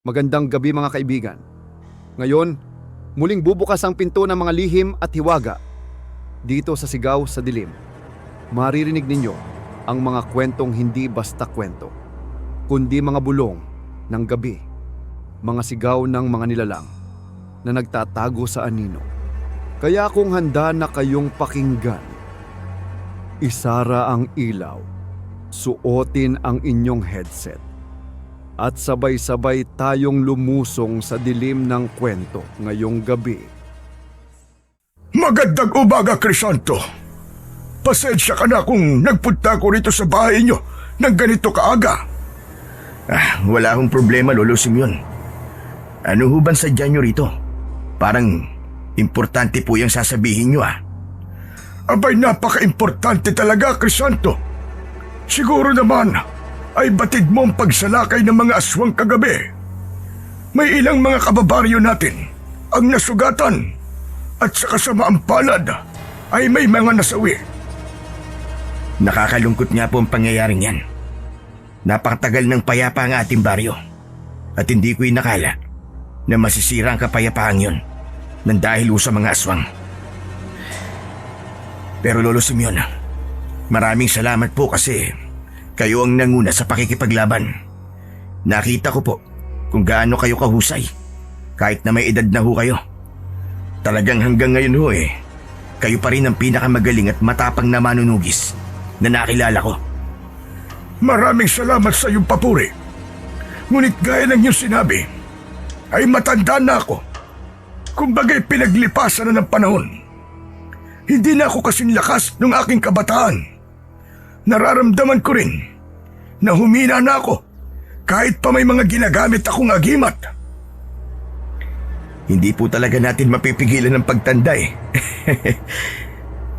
Magandang gabi mga kaibigan. Ngayon, muling bubukas ang pinto ng mga lihim at hiwaga. Dito sa Sigaw sa Dilim, maririnig ninyo ang mga kwentong hindi basta kwento, kundi mga bulong ng gabi, mga sigaw ng mga nilalang na nagtatago sa anino. Kaya kung handa na kayong pakinggan, isara ang ilaw, suotin ang inyong headset, at sabay-sabay tayong lumusong sa dilim ng kwento ngayong gabi. Magandang umaga, Crisanto. Pasensya ka na kung nagpunta ko rito sa bahay niyo ng ganito kaaga. Wala akong problema, Lolo Simeon. Ano ho bang sadya niyo rito? Parang importante po yung sasabihin niyo Abay, napaka-importante talaga, Crisanto. Siguro naman ay batid mo ang pagsalakay ng mga aswang kagabi. May ilang mga kababaryo natin ang nasugatan at sa kasamaang palad ay may mga nasawi. Nakakalungkot nga po ang pangyayaring yan. Napakatagal ng payapa ang ating baryo at hindi ko inakala na masisira ang kapayapaan yun nang dahil sa mga aswang. Pero Lolo Simeon, maraming salamat po kasi kayo ang nanguna sa pakikipaglaban. Nakita ko po kung gaano kayo kahusay kahit na may edad na ho kayo. Talagang hanggang ngayon ho kayo pa rin ang pinakamagaling at matapang na manunugis na nakilala ko. Maraming salamat sa iyong papuri. Ngunit gaya ng iyong sinabi, ay matanda na ako. Kumbaga'y pinaglipasan na ng panahon. Hindi na ako kasing lakas ng aking kabataan. Nararamdaman ko rin na humina na ako kahit pa may mga ginagamit akong agimat. Hindi po talaga natin mapipigilan ng pagtanda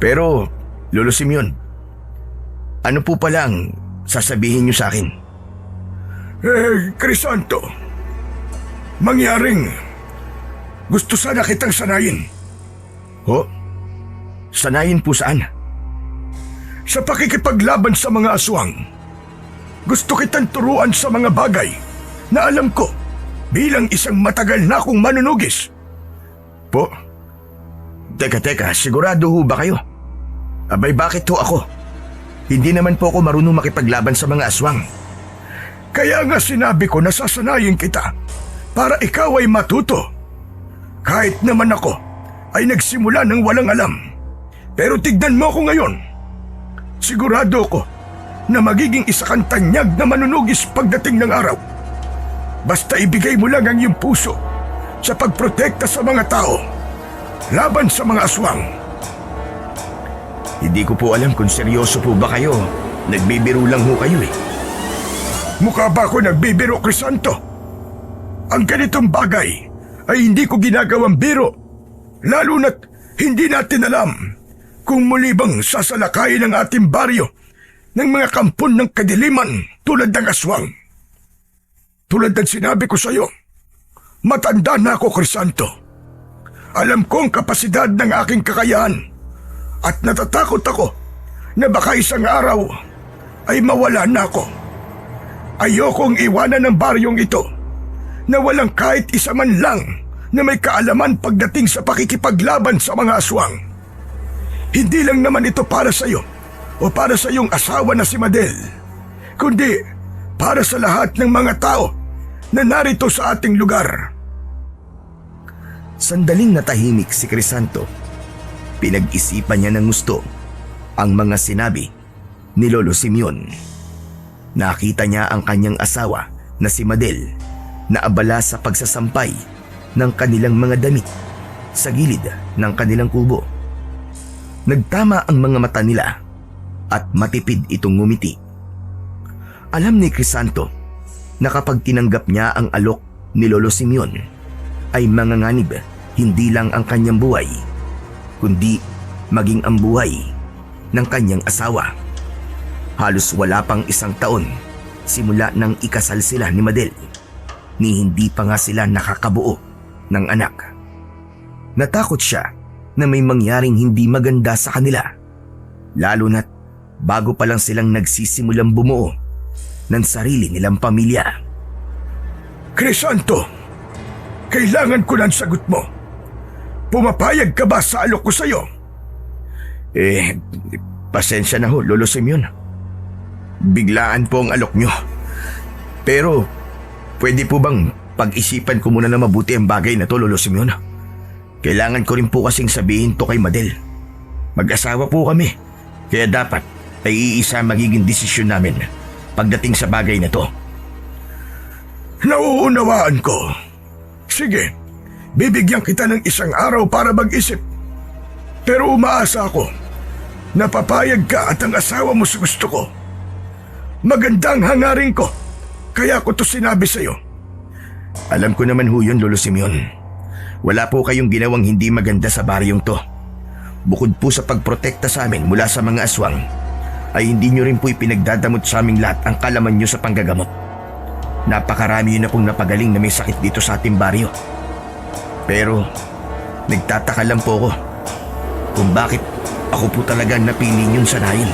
Pero, Lolo Simeon, ano po pala ang sasabihin niyo sa akin? Crisanto, mangyaring gusto sana kitang sanayin. Sanayin po saan? Sa pakikipaglaban sa mga aswang. Gusto kitang turuan sa mga bagay na alam ko bilang isang matagal na akong manunugis. Po? Teka, sigurado ho ba kayo? Abay, bakit ho ako? Hindi naman po ako marunong makipaglaban sa mga aswang. Kaya nga sinabi ko na sasanayin kita para ikaw ay matuto. Kahit naman ako ay nagsimula ng walang alam. Pero tignan mo ako ngayon. Sigurado ko na magiging isa kang tanyag na manunugis pagdating ng araw. Basta ibigay mo lang ang iyong puso sa pagprotekta sa mga tao laban sa mga aswang. Hindi ko po alam kung seryoso po ba kayo. Nagbibiro lang ho kayo Mukha ba ako nagbibiro, Crisanto? Ang ganitong bagay ay hindi ko ginagawang biro. Lalo na't hindi natin alam kung muli bang sasalakayin ang ating baryo ng mga kampon ng kadiliman tulad ng aswang. Tulad ng sinabi ko sa iyo, matanda na ako, Crisanto. Alam ko ang kapasidad ng aking kakayahan at natatakot ako na baka isang araw ay mawala na ako. Ayokong iwanan ng baryong ito na walang kahit isa man lang na may kaalaman pagdating sa pakikipaglaban sa mga aswang. Hindi lang naman ito para sa iyo o para sa iyong asawa na si Madel, kundi para sa lahat ng mga tao na narito sa ating lugar. Sandaling natahimik si Crisanto. Pinag-isipan niya ng gusto ang mga sinabi ni Lolo Simeon. Nakita niya ang kanyang asawa na si Madel na abala sa pagsasampay ng kanilang mga damit sa gilid ng kanilang kubo. Nagtama ang mga mata nila at matipid itong ngumiti. Alam ni Crisanto na kapag tinanggap niya ang alok ni Lolo Simeon ay manganganib hindi lang ang kanyang buhay, kundi maging ang buhay ng kanyang asawa. Halos wala pang isang taon simula nang ikasal sila ni Madel, ni hindi pa nga sila nakakabuo ng anak. Natakot siya na may mangyaring hindi maganda sa kanila, lalo na't bago pa lang silang nagsisimulang bumuo ng sarili nilang pamilya. Crisanto, kailangan ko ng sagot mo. Pumapayag ka ba sa alok ko sa'yo? Pasensya na ho, Lolo Simeon. Biglaan po ang alok nyo. Pero, pwede po bang pag-isipan ko muna na mabuti ang bagay na to, Lolo Simeon? Kailangan ko rin po kasing sabihin to kay Madel. Mag-asawa po kami, kaya dapat ay iisa magiging desisyon namin pagdating sa bagay na to. Nauunawaan ko. Sige, bibigyan kita ng isang araw para mag-isip. Pero umaasa ako na papayag ka at ang asawa mo sa gusto ko. Magandang hangarin ko, kaya ko to sinabi sa'yo. Alam ko naman ho yun, Lolo Simeon. Wala po kayong ginawang hindi maganda sa baryong to. Bukod po sa pagprotekta sa amin mula sa mga aswang, ay hindi nyo rin po ipinagdadamot sa aming lahat ang kalaman nyo sa panggagamot. Napakarami yun na pong napagaling na may sakit dito sa ating baryo. Pero, nagtataka lang po ako kung bakit ako po talaga napili niyong sanayin.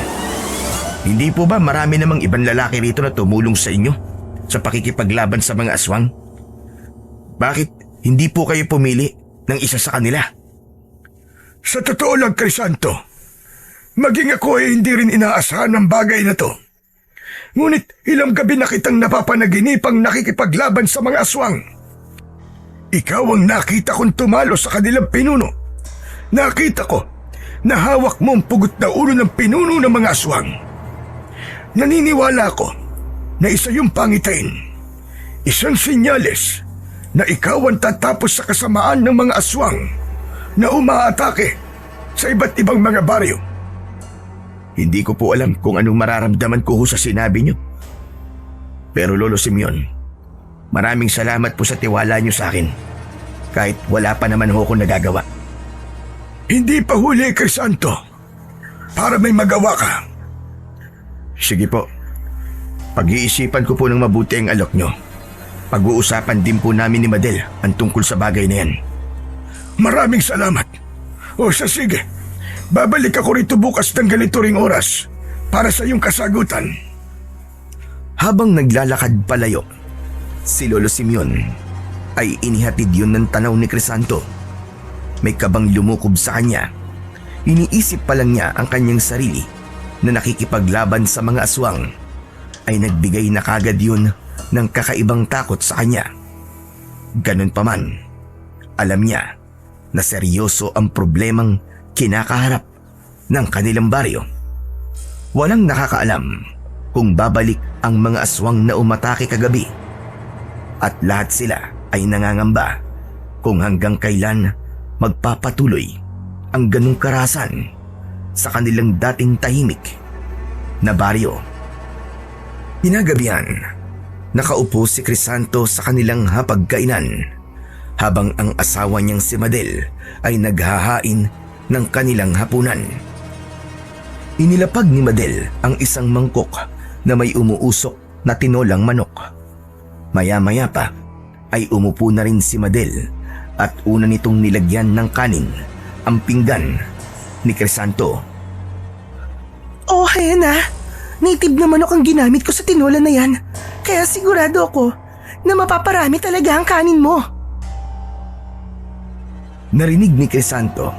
Hindi po ba marami namang ibang lalaki rito na tumulong sa inyo sa pakikipaglaban sa mga aswang? Bakit hindi po kayo pumili ng isa sa kanila? Sa totoo lang, Crisanto, maging ako ay hindi rin inaasahan ng bagay na to. Ngunit ilang gabi na kitang napapanaginipang nakikipaglaban sa mga aswang. Ikaw ang nakita kong tumalo sa kanilang pinuno. Nakita ko na hawak mo ang pugot na ulo ng pinuno ng mga aswang. Naniniwala ako na isa yung pangitain. Isang senyales na ikaw ang tatapos sa kasamaan ng mga aswang na umaatake sa iba't ibang mga baryo. Hindi ko po alam kung anong mararamdaman ko sa sinabi niyo. Pero Lolo Simeon, maraming salamat po sa tiwala niyo sa akin. Kahit wala pa naman ho akong nagagawa. Hindi pa huli, Crisanto. Para may magawa ka. Sige po. Pag-iisipan ko po ng mabuti ang alok niyo. Pag-uusapan din po namin ni Madel ang tungkol sa bagay na yan. Maraming salamat. O sige, babalik ako rito bukas ng ganito ring oras para sa iyong kasagutan. Habang naglalakad palayo, si Lolo Simeon ay inihatid yun ng tanaw ni Crisanto. May kabang lumukob sa kanya. Iniisip pa lang niya ang kanyang sarili na nakikipaglaban sa mga aswang, ay nagbigay na kagad yun ng kakaibang takot sa kanya. Ganun pa man, alam niya na seryoso ang problemang kinakaharap ng kanilang baryo. Walang nakakaalam kung babalik ang mga aswang na umatake kagabi, at lahat sila ay nangangamba kung hanggang kailan magpapatuloy ang ganung karahasan sa kanilang dating tahimik na baryo. Pinagabihan, nakaupo si Crisanto sa kanilang hapagkainan habang ang asawa niyang si Madel ay naghahain ng kanilang hapunan. Inilapag ni Madel ang isang mangkok na may umuusok na tinolang manok. Maya-maya pa ay umupo na rin si Madel at una nitong nilagyan ng kanin ang pinggan ni Crisanto. Oh, ayan na. Native na manok ang ginamit ko sa tinola na yan. Kaya sigurado ako na mapaparami talaga ang kanin mo. Narinig ni Crisanto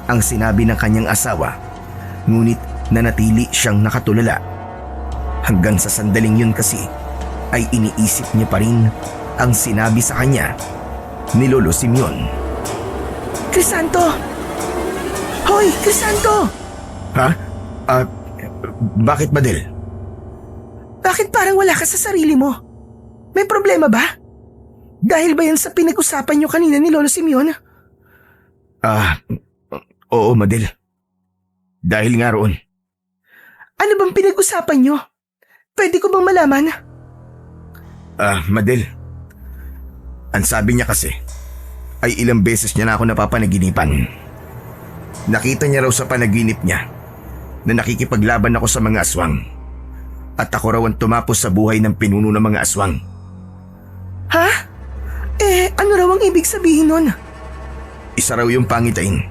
ang sinabi ng kanyang asawa, ngunit nanatili siyang nakatulala. Hanggang sa sandaling yun kasi ay iniisip niya pa rin ang sinabi sa kanya ni Lolo Simeon. Crisanto! Hoy, Crisanto! Ha? Bakit Madel? Bakit parang wala ka sa sarili mo? May problema ba? Dahil ba yan sa pinag-usapan niyo kanina ni Lolo Simeon? Oo Madel. Dahil nga roon. Ano bang pinag-usapan niyo? Pwede ko bang malaman? Madel. Ang sabi niya kasi ay ilang beses niya na ako napapanaginipan. Nakita niya raw sa panaginip niya na nakikipaglaban ako sa mga aswang. At ako raw ang tumapos sa buhay ng pinuno ng mga aswang. Ha? Ano raw ang ibig sabihin nun? Isa raw yung pangitain.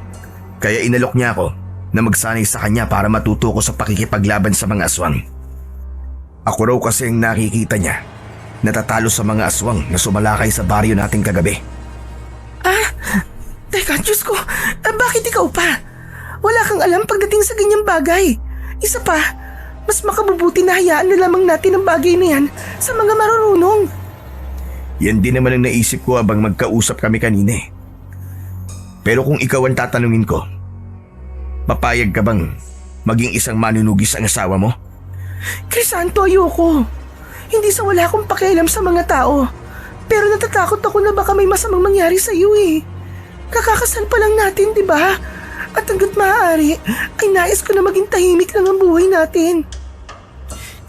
Kaya inalok niya ako na magsanay sa kanya para matuto ko sa pakikipaglaban sa mga aswang. Ako raw kasi ang nakikita niya natatalo sa mga aswang na sumalakay sa baryo natin kagabi. Teka, Diyos ko, bakit ikaw pa? Wala kang alam pagdating sa ganyang bagay. Isa pa, mas makabubuti na hayaan na lamang natin ang bagay na yan sa mga marurunong. Yan din naman ang naisip ko habang magkausap kami kanina eh. Pero kung ikaw ang tatanungin ko, papayag ka bang maging isang manunugis ang asawa mo? Crisanto, ayoko. Hindi sa wala akong pakialam sa mga tao. Pero natatakot ako na baka may masamang mangyari sa iyo eh. Kakakasal pa lang natin, di ba? At hanggat maaari, ay nais ko na maging tahimik lang ang buhay natin.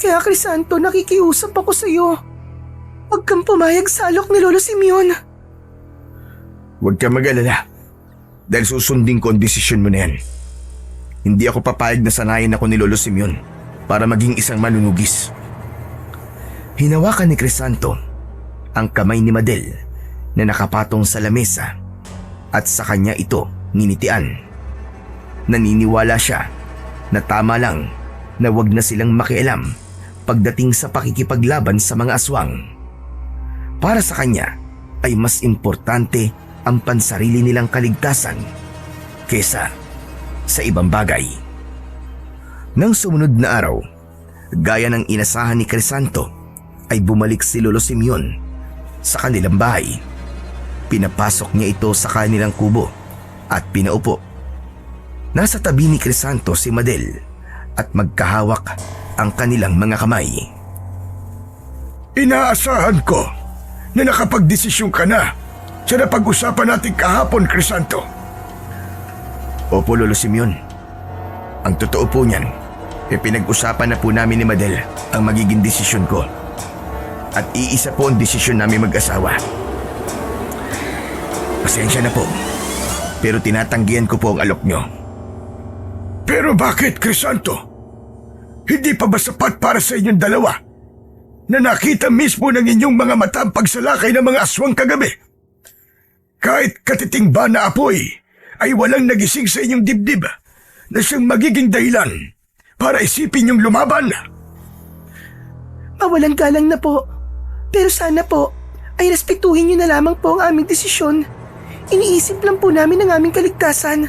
Kaya Crisanto, nakikiusap ako sa iyo. Huwag kang pumayag sa alok ni Lolo Simeon. Huwag ka mag-alala. Dahil susundin ko ang desisyon mo na yan. Hindi ako papayag na sanayin ako ni Lolo Simeon para maging isang manunugis. Hinawakan ni Crisanto ang kamay ni Madel na nakapatong sa lamesa at sa kanya ito ninitian. Naniniwala siya na tama lang na wag na silang makialam pagdating sa pakikipaglaban sa mga aswang. Para sa kanya ay mas importante ang pansarili nilang kaligtasan kesa sa ibang bagay. Nang sumunod na araw, gaya ng inasahan ni Crisanto, ay bumalik si Lolo Simeon sa kanilang bahay. Pinapasok niya ito sa kanilang kubo at pinaupo. Nasa tabi ni Crisanto si Madel at magkahawak ang kanilang mga kamay. Inaasahan ko na nakapagdesisyon ka na sa napag-usapan natin kahapon, Crisanto. Opo, Lolo Simeon. Ang totoo po niyan, pinag-usapan na po namin ni Madel ang magiging desisyon ko. At iisa po ang desisyon namin mag-asawa. Pasensya na po, pero tinatanggihan ko po ang alok nyo. Pero bakit, Crisanto? Hindi pa ba sapat para sa inyong dalawa na nakita mismo ng inyong mga mata ang pagsalakay ng mga aswang kagabi? Kahit katiting ba na apoy ay walang nagising sa inyong dibdib na siyang magiging dahilan para isipin yung lumaban. Mawalang galang na po. Pero sana po ay respetuhin niyo na lamang po ang aming desisyon. Iniisip lang po namin ang aming kaligtasan.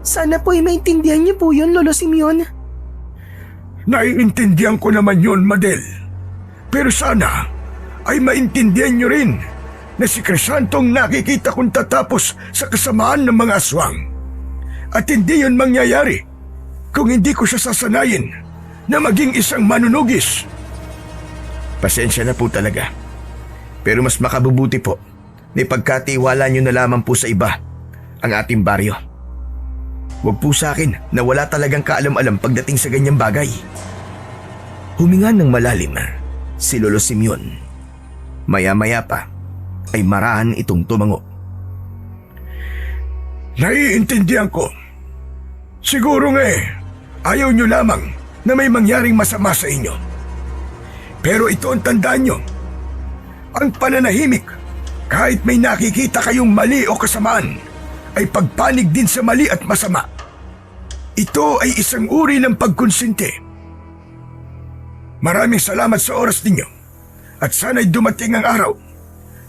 Sana po ay maintindihan niyo po yun, Lolo Simeon. Naiintindihan ko naman yun, Madel. Pero sana ay maintindihan niyo rin na si Crisanto ang nakikita kong tatapos sa kasamaan ng mga aswang. At hindi yun mangyayari kung hindi ko siya sasanayin na maging isang manunugis. Pasensya na po talaga. Pero mas makabubuti po na ipagkatiwala nyo na lamang po sa iba ang ating baryo. Huwag po sa akin na wala talagang kaalam-alam pagdating sa ganyang bagay. Huminga ng malalim si Lolo Simeon. Maya-maya pa ay marahan itong tumango. Naiintindihan ko. Siguro nga ayaw nyo lamang na may mangyaring masama sa inyo. Pero ito ang tandaan nyo. Ang pananahimik, kahit may nakikita kayong mali o kasamaan, ay pagpanig din sa mali at masama. Ito ay isang uri ng pagkonsente. Maraming salamat sa oras ninyo at sana'y dumating ang araw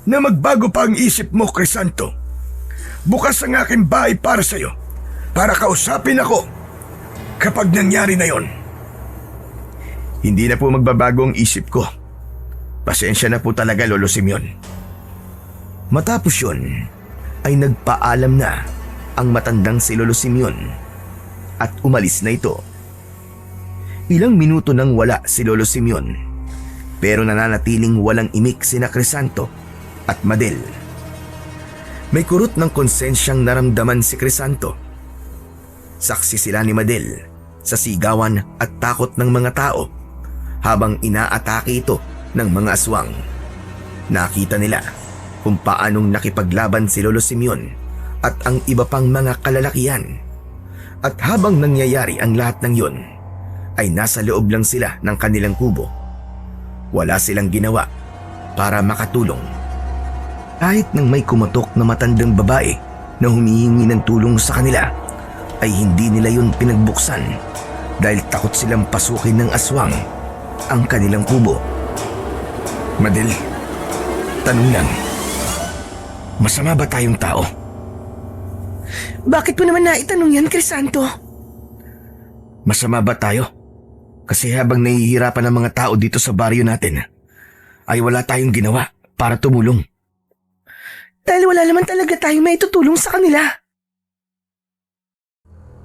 na magbago pa ang isip mo, Crisanto. Bukas ang aking bahay para sa'yo para kausapin ako kapag nangyari na yon. Hindi na po magbabago ang isip ko. Pasensya na po talaga, Lolo Simeon. Matapos yun, ay nagpaalam na ang matandang si Lolo Simeon at umalis na ito. Ilang minuto nang wala si Lolo Simeon, pero nananatiling walang imik sina Crisanto at Madel. May kurot ng konsensyang naramdaman si Crisanto. Saksi sila ni Madel sa sigawan at takot ng mga tao habang inaatake ito ng mga aswang. Nakita nila kung paanong nakipaglaban si Lolo Simeon at ang iba pang mga kalalakihan. At habang nangyayari ang lahat ng yon, ay nasa loob lang sila ng kanilang kubo. Wala silang ginawa para makatulong. Kahit nang may kumatok na matandang babae na humihingi ng tulong sa kanila, ay hindi nila yun pinagbuksan dahil takot silang pasukin ng aswang ang kanilang kubo. Madel, tanong lang. Masama ba tayong tao? Bakit mo naman naitanong yan, Crisanto? Masama ba tayo? Kasi habang nahihirapan ang mga tao dito sa baryo natin, ay wala tayong ginawa para tumulong. Dahil wala naman talaga tayong may tutulong sa kanila.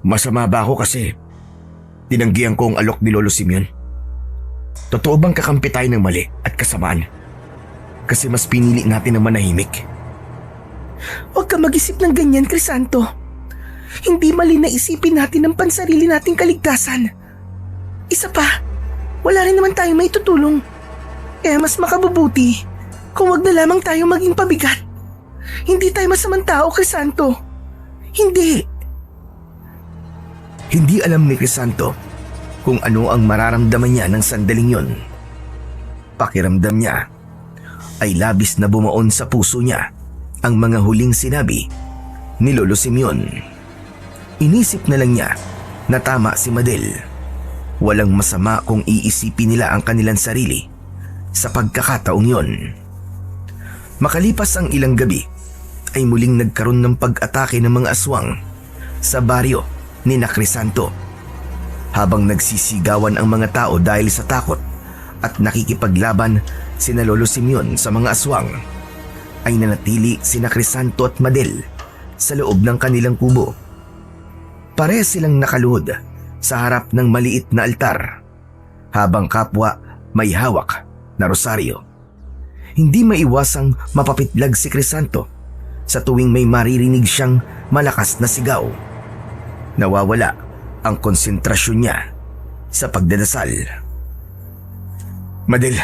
Masama ba ako kasi tinanggihan ko ang alok ni Lolo Simeon? Totoo bang kakampi tayo ng mali at kasamaan? Kasi mas pinili natin na manahimik. Huwag ka mag-isip ng ganyan, Crisanto. Hindi mali na isipin natin ang pansarili nating kaligtasan. Isa pa, wala rin naman tayong may tutulong. Kaya mas makabubuti kung wag na lamang tayo maging pabigat. Hindi tayo masamang tao, Crisanto. Hindi. Hindi alam ni Crisanto kung ano ang mararamdaman niya ng sandaling yon. Pakiramdam niya ay labis na bumaon sa puso niya ang mga huling sinabi ni Lolo Simeon. Inisip na lang niya na tama si Madel. Walang masama kung iisipin nila ang kanilang sarili sa pagkakataong yon. Makalipas ang ilang gabi ay muling nagkaroon ng pag-atake ng mga aswang sa baryo ni Crisanto. Habang nagsisigawan ang mga tao dahil sa takot at nakikipaglaban sina Lolo Simeon sa mga aswang, ay nanatili sina Crisanto at Madel sa loob ng kanilang kubo. Parehas silang nakaluhod sa harap ng maliit na altar habang kapwa may hawak na rosaryo. Hindi maiwasang mapapitlag si Crisanto sa tuwing may maririnig siyang malakas na sigaw. Nawawala ang konsentrasyon niya sa pagdadasal. Madel,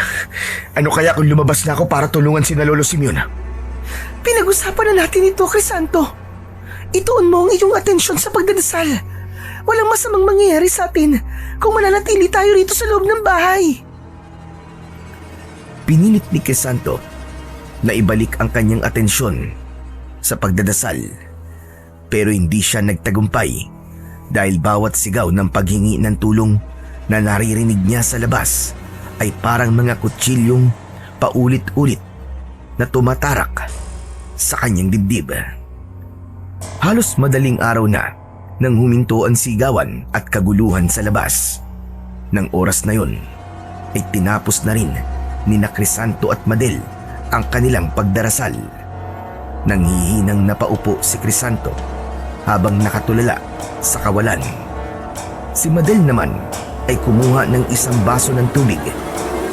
ano kaya kung lumabas na ako para tulungan si Lolo Simeon? Pinag-usapan na natin ito, Crisanto. Ituon mo ang iyong atensyon sa pagdadasal. Walang masamang mangyayari sa atin kung mananatili tayo rito sa loob ng bahay. Pinilit ni Crisanto na ibalik ang kanyang atensyon sa pagdadasal, pero hindi siya nagtagumpay dahil bawat sigaw ng paghingi ng tulong na naririnig niya sa labas ay parang mga kutsilyong paulit-ulit na tumatarak sa kanyang dibdib. Halos madaling araw na nang huminto ang sigawan at kaguluhan sa labas. Nang oras na yon ay tinapos na rin ni Crisanto at Madel ang kanilang pagdarasal. Nanghihinang napaupo si Crisanto habang nakatulala sa kawalan. Si Madel naman ay kumuha ng isang baso ng tubig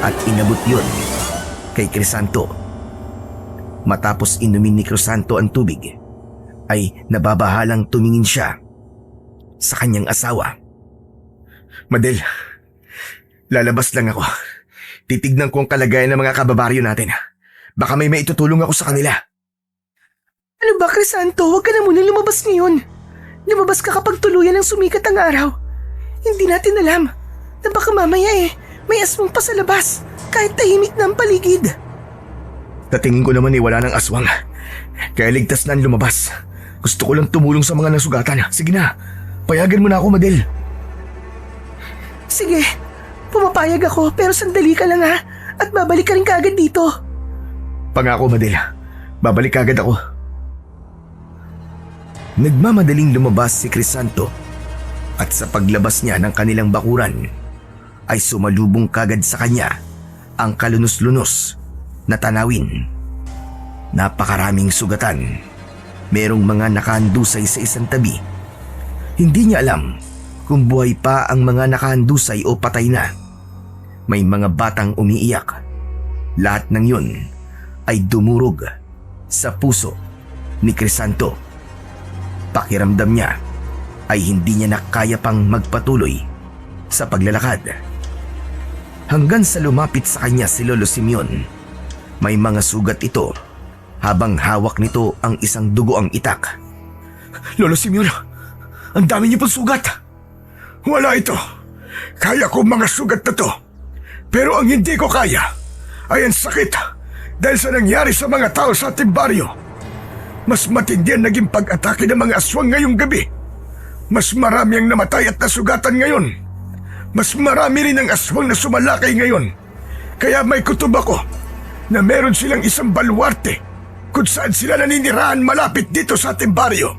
at inabot yon kay Crisanto. Matapos inumin ni Crisanto ang tubig, ay nababahalang tumingin siya sa kanyang asawa. Madel, lalabas lang ako. Titignan ko ang kalagayan ng mga kababaryo natin. Baka may maitutulong ako sa kanila. Ano ba, Crisanto? Huwag ka na muna lumabas ngayon. Lumabas ka kapag tuluyan ng sumikat ang araw. Hindi natin alam na baka mamaya may aswang pa sa labas kahit tahimik na ang paligid. Tatingin ko naman wala ng aswang. Kaya ligtas na ang lumabas. Gusto ko lang tumulong sa mga nasugatan. Sige na, payagan mo na ako, Madel. Sige, pumapayag ako pero sandali ka lang ha at babalik ka rin kaagad dito. Pangako, Madel. Babalik agad ako. Nagmamadaling lumabas si Crisanto at sa paglabas niya ng kanilang bakuran ay sumalubong kagad sa kanya ang kalunos-lunos na tanawin. Napakaraming sugatan. Merong mga nakahandusay sa isang tabi. Hindi niya alam kung buhay pa ang mga nakahandusay o patay na. May mga batang umiiyak. Lahat ng yun ay dumurog sa puso ni Crisanto. Pakiramdam niya ay hindi niya na kaya pang magpatuloy sa paglalakad. Hanggang sa lumapit sa kanya si Lolo Simeon. May mga sugat ito habang hawak nito ang isang dugoang itak. Lolo Simeon, ang dami niyo pong sugat. Wala ito. Kaya ko mga sugat na to. Pero ang hindi ko kaya ay ang sakit dahil sa nangyari sa mga tao sa ating baryo. Mas matindi ang naging pag-atake ng mga aswang ngayong gabi. Mas marami ang namatay at nasugatan ngayon. Mas marami rin ang aswang na sumalakay ngayon. Kaya may kutob ako na meron silang isang baluarte kung saan sila naninirahan malapit dito sa ating baryo.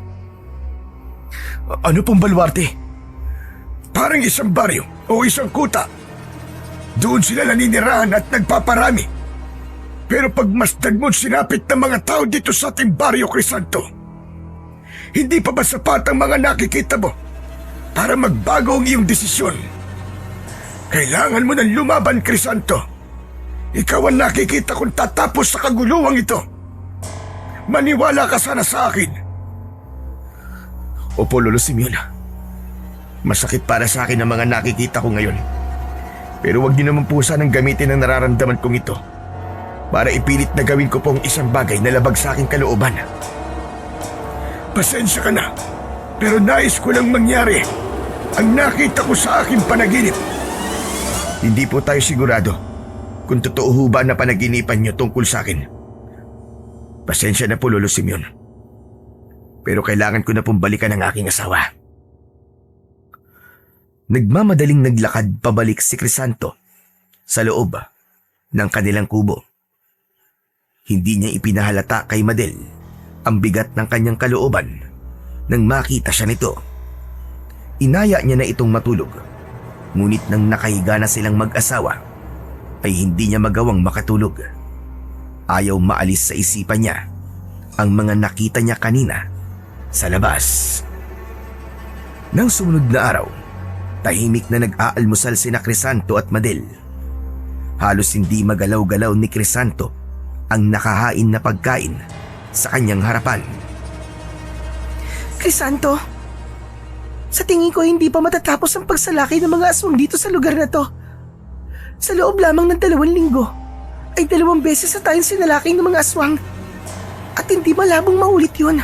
Ano pong baluarte? Parang isang baryo o isang kuta. Doon sila naninirahan at nagpaparami. Pero pagmasdan mo sinapit ng mga tao dito sa ating baryo, Crisanto, hindi pa ba sapat ang mga nakikita mo para magbago ang iyong desisyon? Kailangan mo ng lumaban, Crisanto. Ikaw ang nakikita kong tatapos sa kaguluhang ito. Maniwala ka sana sa akin. Opo, Lolo Simeon. Masakit para sa akin ang mga nakikita ko ngayon. Pero wag niyo naman po sanang gamitin ang nararamdaman kong ito para ipilit na gawin ko pong isang bagay na labag sa aking kalooban. Pasensya ka na, pero nais ko lang mangyari ang nakita ko sa aking panaginip. Hindi po tayo sigurado kung totoo ho ba na panaginipan niyo tungkol sa akin. Pasensya na po, Lolo Simeon. Pero kailangan ko na pong balikan ang aking asawa. Nagmamadaling naglakad pabalik si Crisanto sa loob ng kanilang kubo. Hindi niya ipinahalata kay Madel ang bigat ng kanyang kalooban nang makita siya nito. Inaya niya na itong matulog, ngunit nang nakahiga na silang mag-asawa ay hindi niya magawang makatulog. Ayaw maalis sa isipan niya ang mga nakita niya kanina sa labas. Nang sumunod na araw, tahimik na nag-aalmusal sina Crisanto at Madel. Halos hindi magalaw-galaw ni Crisanto ang nakahain na pagkain sa kanyang harapan. Crisanto, sa tingin ko hindi pa matatapos ang pagsalaki ng mga aswang dito sa lugar na to. Sa loob lamang ng 2 linggo, ay 2 beses na tayong sinalaki ng mga aswang. At hindi malabong maulit yun.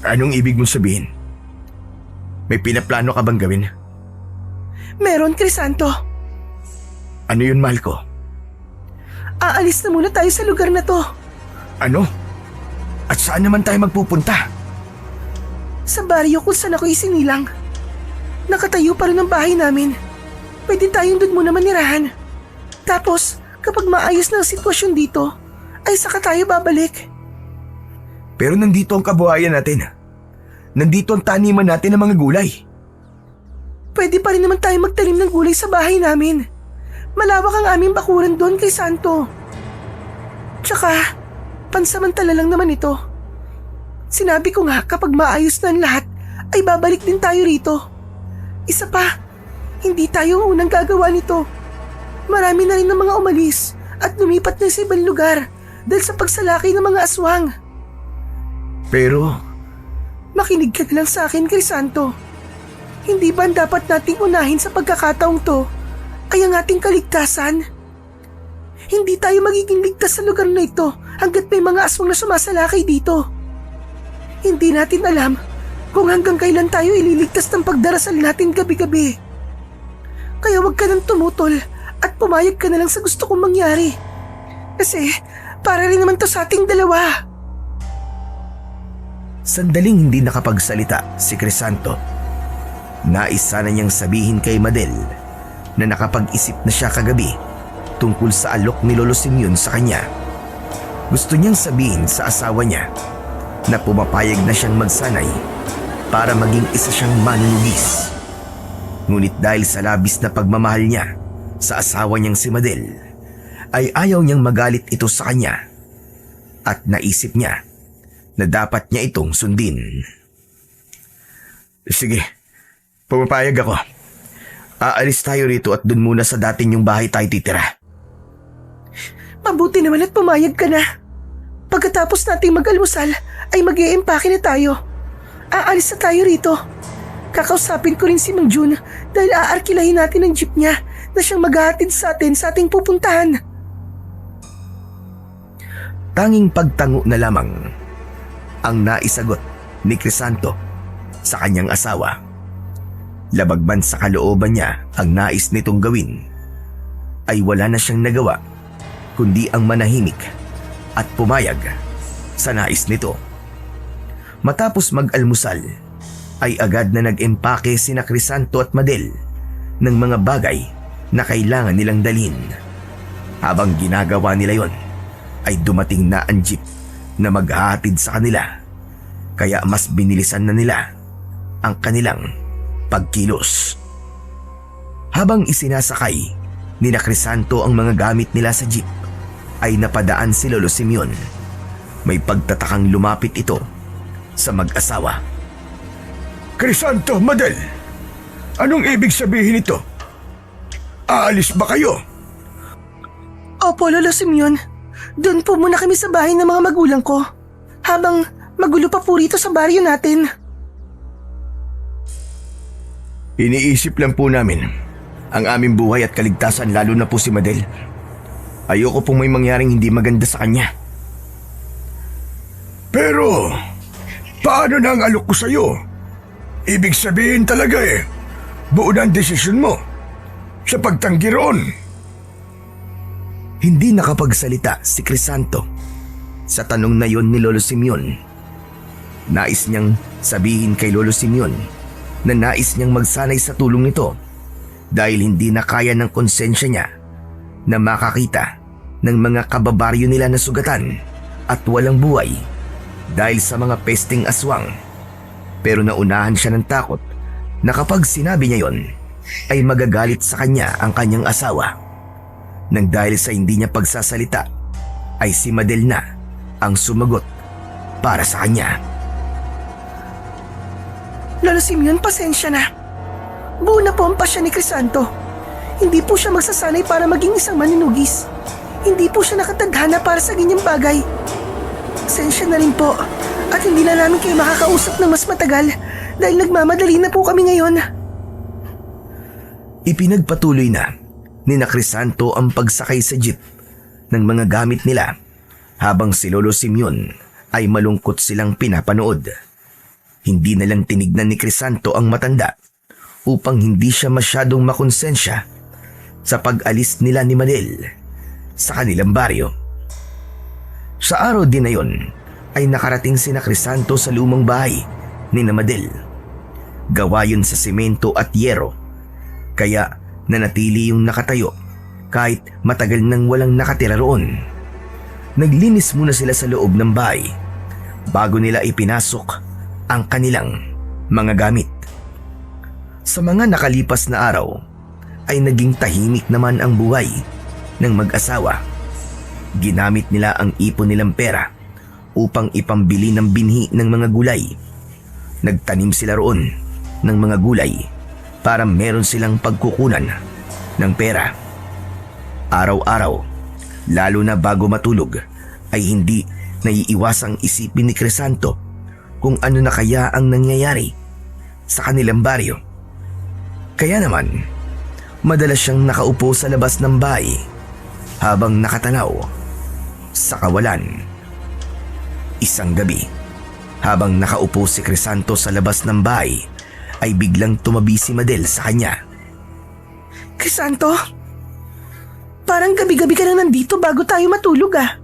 Anong ibig mong sabihin? May pinaplano ka bang gawin? Meron, Crisanto. Ano yun, mahal ko? Aalis na muna tayo sa lugar na to. Ano? At saan naman tayo magpupunta? Sa baryo kung saan ako isinilang. Nakatayo pa rin ang bahay namin. Pwede tayong doon muna manirahan. Tapos, kapag maayos na ang sitwasyon dito, ay saka tayo babalik. Pero nandito ang kabuhayan natin. Nandito ang taniman natin ng mga gulay. Pwede pa rin naman tayo magtanim ng gulay sa bahay namin. Malawak ang aming bakuran doon kay Santo. Tsaka, pansamantala lang naman ito. Sinabi ko nga kapag maayos na ang lahat, ay babalik din tayo rito. Isa pa, hindi tayo ang unang gagawa nito. Marami na rin ng mga umalis at lumipat na sa ibang lugar dahil sa pagsalaki ng mga aswang. Pero, Makinig ka na lang sa akin, Crisanto. Hindi ba ang dapat nating unahin sa pagkakataong to ay ang ating kaligtasan? Hindi tayo magiging ligtas sa lugar na ito hanggat may mga aswang na sumasalakay dito. Hindi natin alam kung hanggang kailan tayo ililigtas ng pagdarasal natin gabi-gabi. Kaya huwag ka nang tumutol at pumayag ka na lang sa gusto kong mangyari. Kasi para rin naman to sa ating dalawa. sandaling hindi nakapagsalita si Crisanto. Nais sana niyang sabihin kay Madel na nakapag-isip na siya kagabi tungkol sa alok ni Lolo Simeon sa kanya. Gusto niyang sabihin sa asawa niya na pumapayag na siyang magsanay para maging isa siyang manunugis. Ngunit dahil sa labis na pagmamahal niya sa asawa niyang si Madel, ay ayaw niyang magalit ito sa kanya at naisip niya na dapat niya itong sundin. Sige, pumapayag ako. Aalis tayo rito at dun muna sa dati niyong bahay tayo titira. Mabuti naman at pumayag ka na. Pagkatapos nating mag-almusal ay mag-iimpake na tayo. Aalis na tayo rito. Kakausapin ko rin si Mang Jun dahil aarkilahin natin ang jeep niya na siyang maghahatid sa atin sa ating pupuntahan. Tanging pagtango na lamang ang naisagot ni Crisanto sa kanyang asawa. Labag man sa kalooban niya ang nais nitong gawin, ay wala na siyang nagawa kundi ang manahimik at pumayag sa nais nito. Matapos mag-almusal, ay agad na nag-empake sina Crisanto at Madel ng mga bagay na kailangan nilang dalhin. Habang ginagawa nila yon, ay dumating na ang jeep na maghahatid sa kanila. Kaya mas binilisan na nila ang kanilang pagkilos. Habang isinasakay ni Crisanto ang mga gamit nila sa jeep, ay napadaan si Lolo Simeon. May pagtatakang lumapit ito sa mag-asawa. Crisanto, Madel, anong ibig sabihin nito? Aalis ba kayo? Opo, Lolo Simeon. Doon po muna kami sa bahay ng mga magulang ko. Habang magulo pa po rito sa baryo natin. Iniisip lang po namin ang aming buhay at kaligtasan, lalo na po si Madel. Ayoko pong may mangyaring hindi maganda sa kanya. Pero, paano na ang alok ko sa'yo? Ibig sabihin talaga buo na ang desisyon mo sa pagtanggi roon. Hindi nakapagsalita si Crisanto sa tanong na yon ni Lolo Simeon. Nais niyang sabihin kay Lolo Simeon na nais niyang magsanay sa tulong nito dahil hindi na kaya ng konsensya niya na makakita ng mga kababaryo nila na sugatan at walang buhay dahil sa mga pesting aswang. Pero naunahan siya ng takot na kapag sinabi niya yon ay magagalit sa kanya ang kanyang asawa. Nang dahil sa hindi niya pagsasalita ay si Madel na ang sumagot para sa kanya. Lolo Simeon, pasensya na. Buo na po ang pasya ni Crisanto. Hindi po siya magsasanay para maging isang maninugis. Hindi po siya nakatadhana para sa ganyang bagay. Pasensya na rin po. At hindi na namin kayo makakausap ng mas matagal dahil nagmamadali na po kami ngayon. Ipinagpatuloy na ni Crisanto ang pagsakay sa jeep ng mga gamit nila habang si Lolo Simeon ay malungkot silang pinapanood. Hindi na lang tinignan ni Crisanto ang matanda upang hindi siya masyadong makonsensya sa pag-alis nila ni Madel sa kanilang baryo. Sa araw din na yon ay nakarating si Crisanto sa lumang bahay ni Madel. Gawa yun sa semento at yero, kaya nanatili yung nakatayo kahit matagal nang walang nakatira roon. Naglinis muna sila sa loob ng bahay bago nila ipinasok ang kanilang mga gamit. Sa mga nakalipas na araw ay naging tahimik naman ang buhay ng mag-asawa. Ginamit nila ang ipon nilang pera upang ipambili ng binhi ng mga gulay. Nagtanim sila roon ng mga gulay para meron silang pagkukunan ng pera. Araw-araw, lalo na bago matulog, ay hindi naiiwasang isipin ni Crisanto kung ano na kaya ang nangyayari sa kanilang baryo. Kaya naman, madalas siyang nakaupo sa labas ng bahay habang nakatanaw sa kawalan. Isang gabi, habang nakaupo si Crisanto sa labas ng bahay, ay biglang tumabi si Madel sa kanya. Crisanto, parang gabi-gabi ka na nandito bago tayo matulog ah.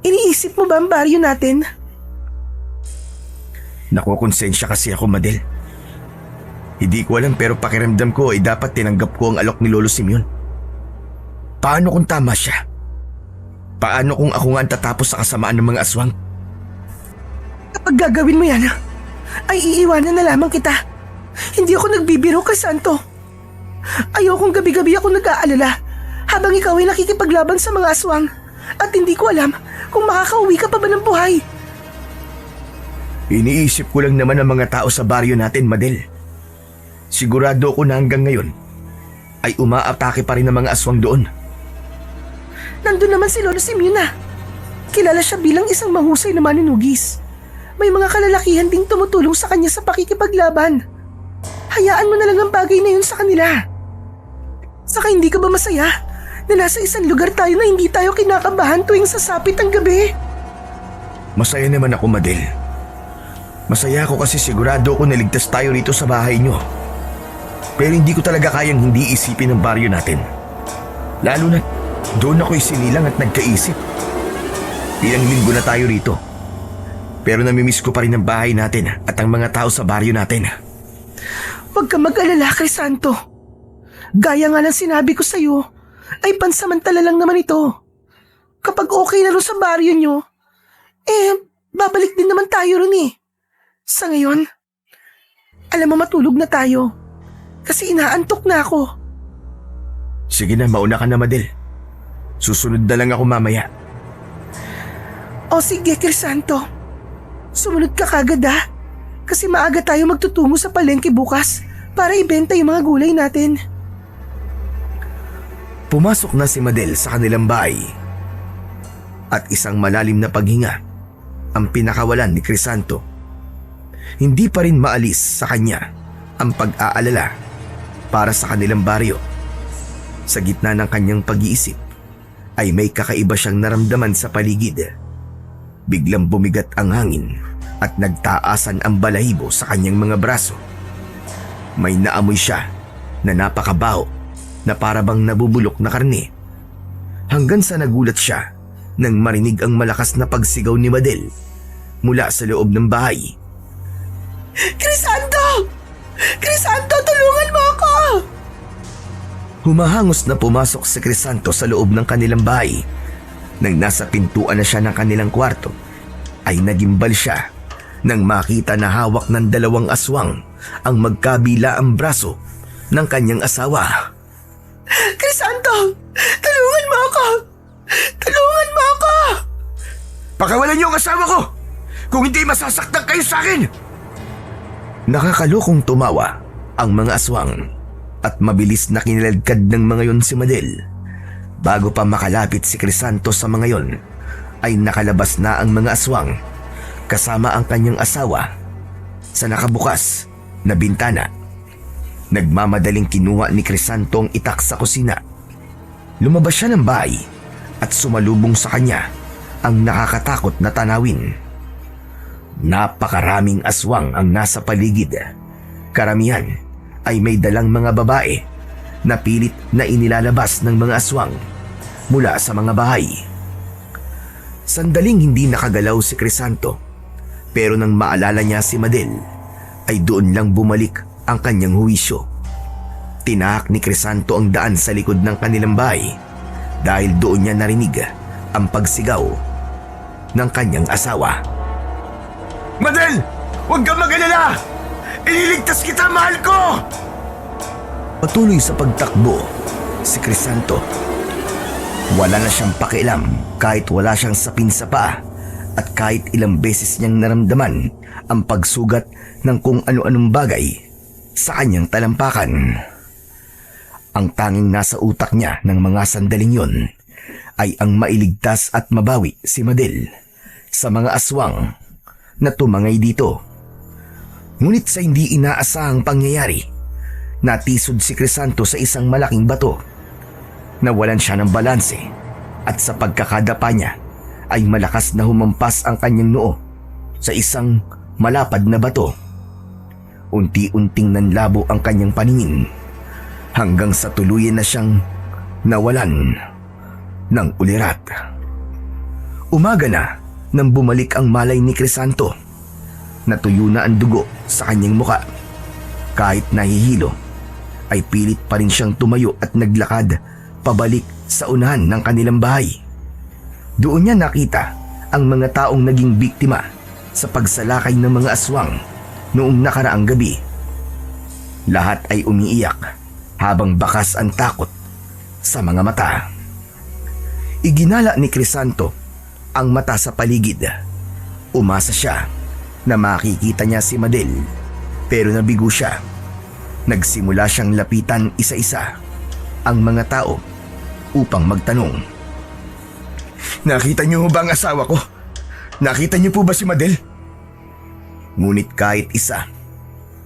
Iniisip mo ba ang baryo natin? Nakukonsensya kasi ako, Madel. Hindi ko alam pero pakiramdam ko ay dapat tinanggap ko ang alok ni Lolo Simeon. Paano kung tama siya? Paano kung ako nga ang tatapos sa kasamaan ng mga aswang? Kapag gagawin mo yan, ay iiwanan na lamang kita. Hindi ako nagbibiro, Crisanto. Ayokong gabi-gabi ako nag-aalala habang ikaw ay nakikipaglaban sa mga aswang at hindi ko alam kung makakauwi ka pa ba ng buhay. Iniisip ko lang naman ang mga tao sa baryo natin, Madel. Sigurado ko na hanggang ngayon ay umaatake pa rin ang mga aswang doon. Nandun naman si Lolo Simeon na. Kilala siya bilang isang mahusay na maninugis. May mga kalalakihan ding tumutulong sa kanya sa pakikipaglaban. Hayaan mo na lang ang bagay na yun sa kanila. Saka hindi ka ba masaya na nasa isang lugar tayo na hindi tayo kinakabahan tuwing sasapit ang gabi? Masaya naman ako, Madel. Masaya ako kasi sigurado ko naligtas tayo rito sa bahay nyo. Pero hindi ko talaga kayang hindi isipin ang baryo natin. Lalo na doon ako'y sinilang at nagkaisip. Ilang linggo na tayo rito. Pero namimiss ko pa rin ang bahay natin at ang mga tao sa baryo natin. Huwag ka mag-alala, Crisanto. Gaya nga ng sinabi ko sa'yo, ay pansamantala lang naman ito. Kapag okay na rin sa baryo nyo, babalik din naman tayo ron eh. Sa ngayon, alam mo matulog na tayo. Kasi inaantok na ako. Sige na, mauna ka na, Madel. Susunod na lang ako mamaya. O sige, Crisanto. Sumunod ka kagad ha. Kasi maaga tayo magtutungo sa palengke bukas para ibenta yung mga gulay natin. Pumasok na si Madel sa kanilang bahay. At isang malalim na paghinga ang pinakawalan ni Crisanto. Hindi pa rin maalis sa kanya ang pag-aalala para sa kanilang baryo. Sa gitna ng kanyang pag-iisip ay may kakaiba siyang naramdaman sa paligid. Biglang bumigat ang hangin at nagtaasan ang balahibo sa kanyang mga braso. May naamoy siya na napakabaho na parabang nabubulok na karne. Hanggang sa nagulat siya nang marinig ang malakas na pagsigaw ni Madel mula sa loob ng bahay. Crisanto! Crisanto, tulungan mo ako! Humahangos na pumasok si Crisanto sa loob ng kanilang bahay. Nang nasa pintuan na siya ng kanilang kwarto, ay nagimbal siya nang makita na hawak ng 2 aswang ang magkabila ang braso ng kanyang asawa. Crisanto! Tulungan mo ako! Tulungan mo ako! Pakawalan niyo ang asawa ko! Kung hindi, masasaktan kayo sa akin! Nakakalokong tumawa ang mga aswang at mabilis na kiniladkad ng mga yon si Madel. Bago pa makalapit si Crisanto sa mga yon, ay nakalabas na ang mga aswang kasama ang kanyang asawa sa nakabukas na bintana. Nagmamadaling kinuha ni Crisanto ang itak sa kusina. Lumabas siya ng bahay at sumalubong sa kanya ang nakakatakot na tanawin. Napakaraming aswang ang nasa paligid. Karamihan ay may dalang mga babae na pilit na inilalabas ng mga aswang mula sa mga bahay. Sandaling hindi nakagalaw si Crisanto, pero nang maalala niya si Madel, ay doon lang bumalik ang kanyang huwisyo. Tinahak ni Crisanto ang daan sa likod ng kanilang bahay dahil doon niya narinig ang pagsigaw ng kanyang asawa. Madel! Huwag kang mag-alala! Ililigtas kita, mahal ko! Patuloy sa pagtakbo si Crisanto. Wala na siyang pakialam kahit wala siyang sapin sa paa at kahit ilang beses niyang naramdaman ang pagsugat ng kung ano-anong bagay sa kanyang talampakan. Ang tanging nasa utak niya ng mga sandaling yon ay ang mailigtas at mabawi si Madel sa mga aswang na tumangay dito. Ngunit sa hindi inaasahang pangyayari, natisod si Crisanto sa isang malaking bato. Nawalan siya ng balanse at sa pagkakadapa niya ay malakas na humampas ang kanyang noo sa isang malapad na bato. Unti-unting nanlabo ang kanyang paningin hanggang sa tuluyan na siyang nawalan ng ulirat. Umaga na nang bumalik ang malay ni Crisanto. Natuyo na ang dugo sa kanyang muka. Kahit nahihilo, ay pilit pa rin siyang tumayo at naglakad pabalik sa unahan ng kanilang bahay. Doon niya nakita ang mga taong naging biktima sa pagsalakay ng mga aswang noong nakaraang gabi. Lahat ay umiiyak habang bakas ang takot sa mga mata. Iginala ni Crisanto ang mata sa paligid. Umasa siya na makikita niya si Madel, pero nabigo siya. Nagsimula siyang lapitan isa-isa ang mga tao upang magtanong. Nakita niyo ba ang asawa ko? Nakita niyo po ba si Madel? Ngunit kahit isa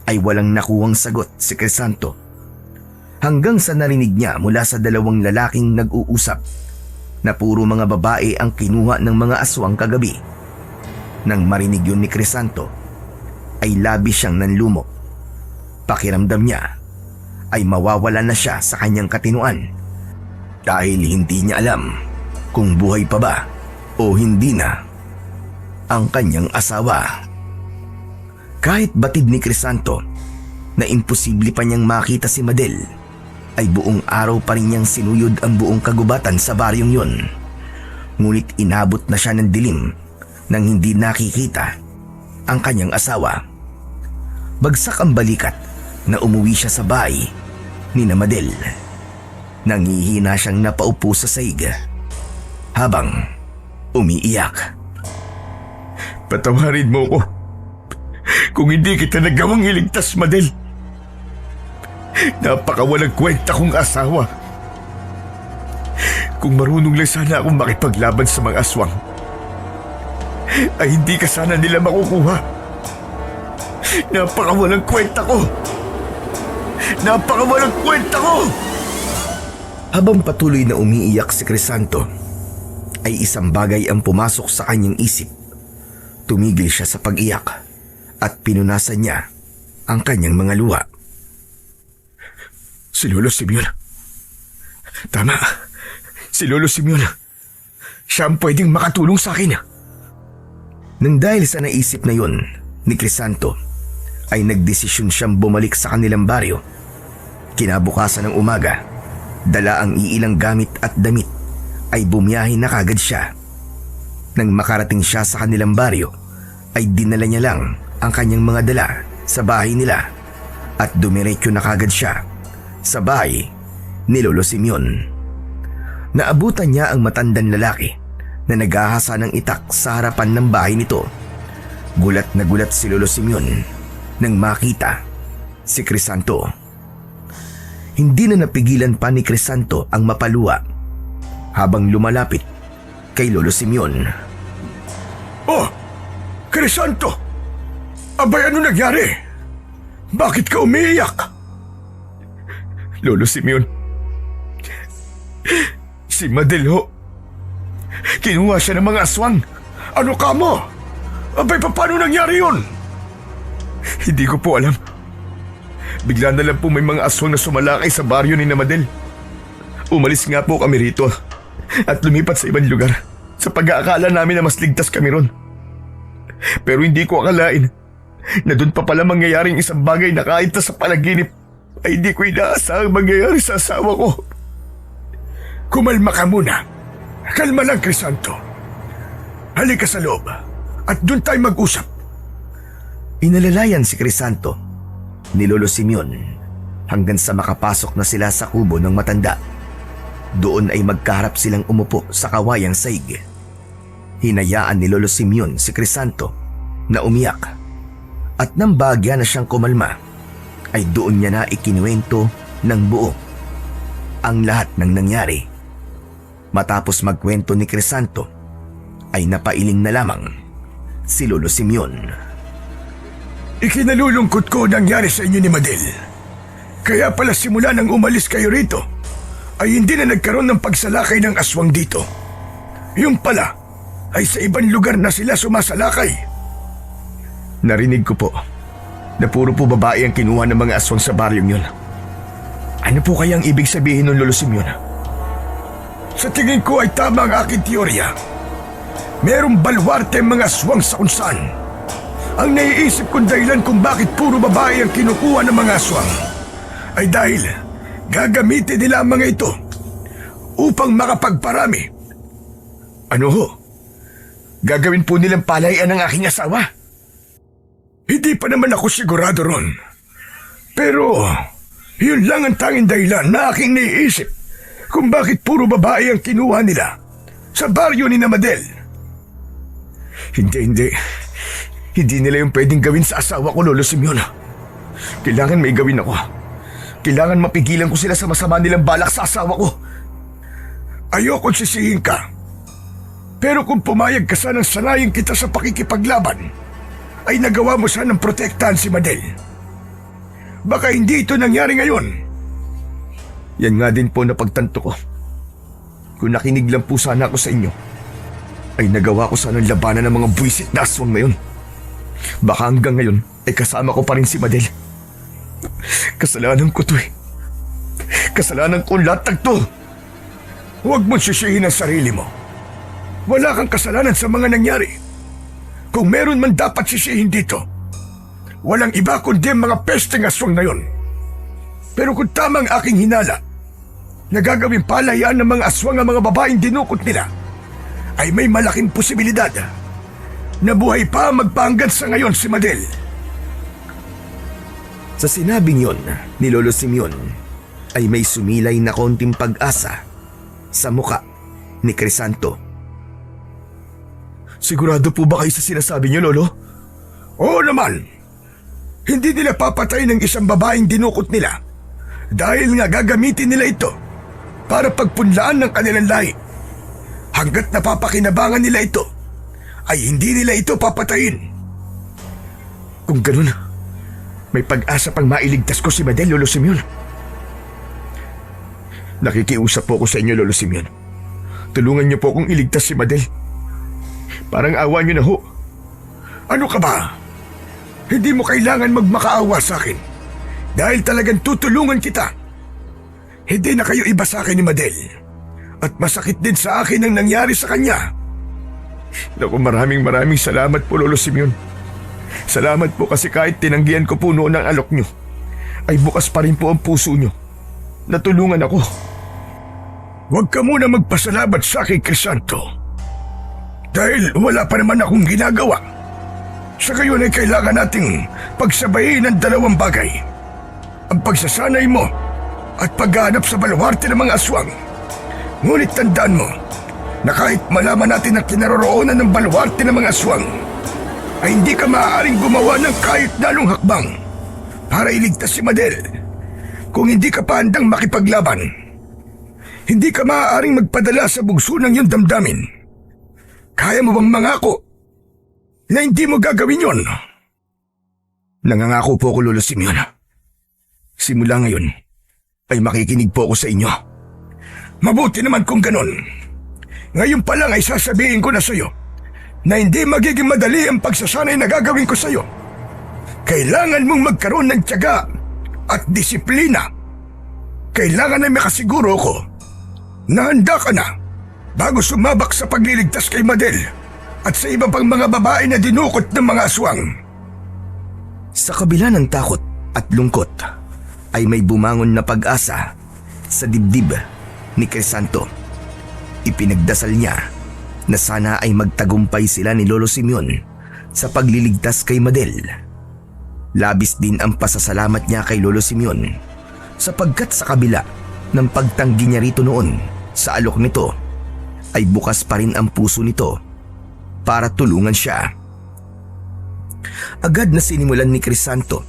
ay walang nakuhang sagot si Crisanto. Hanggang sa narinig niya mula sa 2 lalaking nag-uusap na puro mga babae ang kinuha ng mga aswang kagabi. Nang marinig yun ni Crisanto, ay labis siyang nanlumo. Pakiramdam niya ay mawawala na siya sa kanyang katinuan dahil hindi niya alam kung buhay pa ba o hindi na ang kanyang asawa. Kahit batid ni Crisanto na imposible pa niyang makita si Madel, ay buong araw pa rin niyang sinuyod ang buong kagubatan sa baryong yun. Ngunit inabot na siya ng dilim nang hindi nakikita ang kanyang asawa. Bagsak ang balikat na umuwi siya sa bahay ni na Madel. Nangihina siyang napaupo sa saig habang umiiyak. Patawarin mo ko kung hindi kita nagawang iligtas, Madel. Napakawalang kwenta kong asawa. Kung marunong lang sana akong makipaglaban sa mga aswang, ay hindi ka sana nila makukuha. Napakawalang kwenta ko! Napakawalang kwenta ko! Habang patuloy na umiiyak si Crisanto, ay isang bagay ang pumasok sa kanyang isip. Tumigil siya sa pag-iyak at pinunasan niya ang kanyang mga luha. Si Lolo Simeon. Tama. Si Lolo Simeon. Siya ang pwedeng makatulong sa akin. Nang dahil sa naisip na yun ni Crisanto, ay nagdesisyon siyang bumalik sa kanilang baryo. Kinabukasan ng umaga, dala ang iilang gamit at damit, ay bumiyahe na kagad siya. Nang makarating siya sa kanilang baryo, ay dinala niya lang ang kanyang mga dala sa bahay nila at dumiretso na kagad siya sa bahay ni Lolo Simeon. Naabutan niya ang matandang lalaki na naghahasa ng itak sa harapan ng bahay nito. Gulat na gulat si Lolo Simeon nang makita si Crisanto. Hindi na napigilan pa ni Crisanto ang mapaluha habang lumalapit kay Lolo Simeon. Oh! Crisanto! Abay, ano nangyari? Bakit ka umiiyak? Lolo Simeon, si Madel ho. Kinuha siya ng mga aswang. Ano ka mo? Abay, paano nangyari yun? Hindi ko po alam. Bigla na lang po may mga aswang na sumalakay sa baryo ni na Madel. Umalis nga po kami rito at lumipat sa ibang lugar sa pag-aakala namin na mas ligtas kami ron. Pero hindi ko akalain na doon pa pala mangyayaring isang bagay na kahit na sa panaginip ay hindi ko inaasahang mangyayari sa asawa ko. Kumalma ka muna. Kalma lang, Crisanto. Halika sa loob at doon tayo mag-usap. Inalalayan si Crisanto ni Lolo Simeon hanggang sa makapasok na sila sa kubo ng matanda. Doon ay magkaharap silang umupo sa kawayang saig. Hinayaan ni Lolo Simeon si Crisanto na umiyak at nang bagya na siyang kumalma ay doon niya na ikinuwento ng buo ang lahat ng nangyari. Matapos magkwento ni Crisanto ay napailing na lamang si Lolo Simeon. Ikinalulungkot ko nangyari sa inyo ni Madel. Kaya pala simula nang umalis kayo rito ay hindi na nagkaroon ng pagsalakay ng aswang dito. Yung pala ay sa ibang lugar na sila sumasalakay. Narinig ko po na puro po babae ang kinuha ng mga aswang sa baryong yun. Ano po kayang ibig sabihin ng Lolo Simeon? Sa tingin ko ay tama ang aking teorya. Merong balwarte ang mga aswang sa kung saan. Ang naiisip kong dahilan kung bakit puro babae ang kinukuha ng mga aswang ay dahil gagamitin nila ang mga ito upang makapagparami. Ano ho? Gagawin po nilang palayan ng aking asawa? Hindi pa naman ako sigurado ron. Pero yun lang ang tanging dahilan na aking naiisip kung bakit puro babae ang kinuha nila sa baryo ni na Madel. Hindi nila yung pwedeng gawin sa asawa ko, Lolo Simeon. Kailangan may gawin ako. Kailangan mapigilan ko sila sa masama nilang balak sa asawa ko. Ayokong sisihin ka. Pero kung pumayag ka sanang sanayin kita sa pakikipaglaban, ay nagawa mo sanang protektahan si Madel. Baka hindi ito nangyari ngayon. Yan nga din po na pagtanto ko. Kung nakinig lang po sana ako sa inyo, ay nagawa ko sanang labanan ng mga buwisit na aswang na yun. Baka hanggang ngayon ay kasama ko pa rin si Madel. Kasalanan ko to eh. Kasalanan ko latag to. Huwag mong sisihin ang sarili mo. Wala kang kasalanan sa mga nangyari. Kung meron man dapat sisihin dito, walang iba kundi ang mga pesteng aswang na yun. Pero kung tama ang aking hinala, nagagawing palayaan ng mga aswang ang mga babaeng dinukot nila, ay may malaking posibilidad na buhay pa magpahanggang sa ngayon si Madel. Sa sinabing yon ni Lolo Simeon ay may sumilay na konting pag-asa sa muka ni Crisanto. Sigurado po ba kayo sa sinasabi niyo, Lolo? Oo naman. Hindi nila papatayin ng isang babaeng dinukot nila dahil nga gagamitin nila ito para pagpunlaan ng kanilang lahi. Hanggat napapakinabangan nila ito, ay hindi nila ito papatayin. Kung ganun, may pag-asa pang mailigtas ko si Madel, Lolo Simeon. Nakikiusap po ako sa inyo, Lolo Simeon. Tulungan niyo po akong iligtas si Madel. Parang awa niyo na ho. Ano ka ba? Hindi mo kailangan magmakaawa sa akin dahil talagang tutulungan kita. Hindi na kayo iba sa akin ni Madel at masakit din sa akin ang nangyari sa kanya. Naku, maraming salamat po, Lolo Simeon. Salamat po kasi kahit tinanggihan ko po noon ang alok niyo, ay bukas pa rin po ang puso niyo. Natulungan ako. Huwag ka muna magpasalamat sa akin, Crisanto. Dahil wala pa naman akong ginagawa. Sa gayon ay kailangan nating pagsabayin ang dalawang bagay. Ang pagsasanay mo at paghahanap sa baluarte ng mga aswang. Ngunit tandaan mo na kahit malaman natin ang kinaroroonan ng baluarte ng mga aswang, ay hindi ka maaaring gumawa ng kahit dalong hakbang para iligtas si Madel kung hindi ka pa handang makipaglaban. Hindi ka maaaring magpadala sa bugso ng iyong damdamin. Kaya mo bang mangako na hindi mo gagawin yon? Nangangako po ako, Lolo Simeon. Simula ngayon ay makikinig po ako sa inyo. Mabuti naman kung ganon. Ngayon pa lang ay sasabihin ko na sa iyo na hindi magiging madali ang pagsasanay na gagawin ko sa iyo. Kailangan mong magkaroon ng tiyaga at disiplina. Kailangan ay makasiguro ko na handa ka na bago sumabak sa pagliligtas kay Madel at sa iba pang mga babae na dinukot ng mga aswang. Sa kabila ng takot at lungkot ay may bumangon na pag-asa sa dibdib ni Crisanto. Ipinagdasal niya na sana ay magtagumpay sila ni Lolo Simeon sa pagliligtas kay Madel. Labis din ang pasasalamat niya kay Lolo Simeon sapagkat sa kabila ng pagtanggi niya rito noon sa alok nito ay bukas pa rin ang puso nito para tulungan siya. Agad na sinimulan ni Crisanto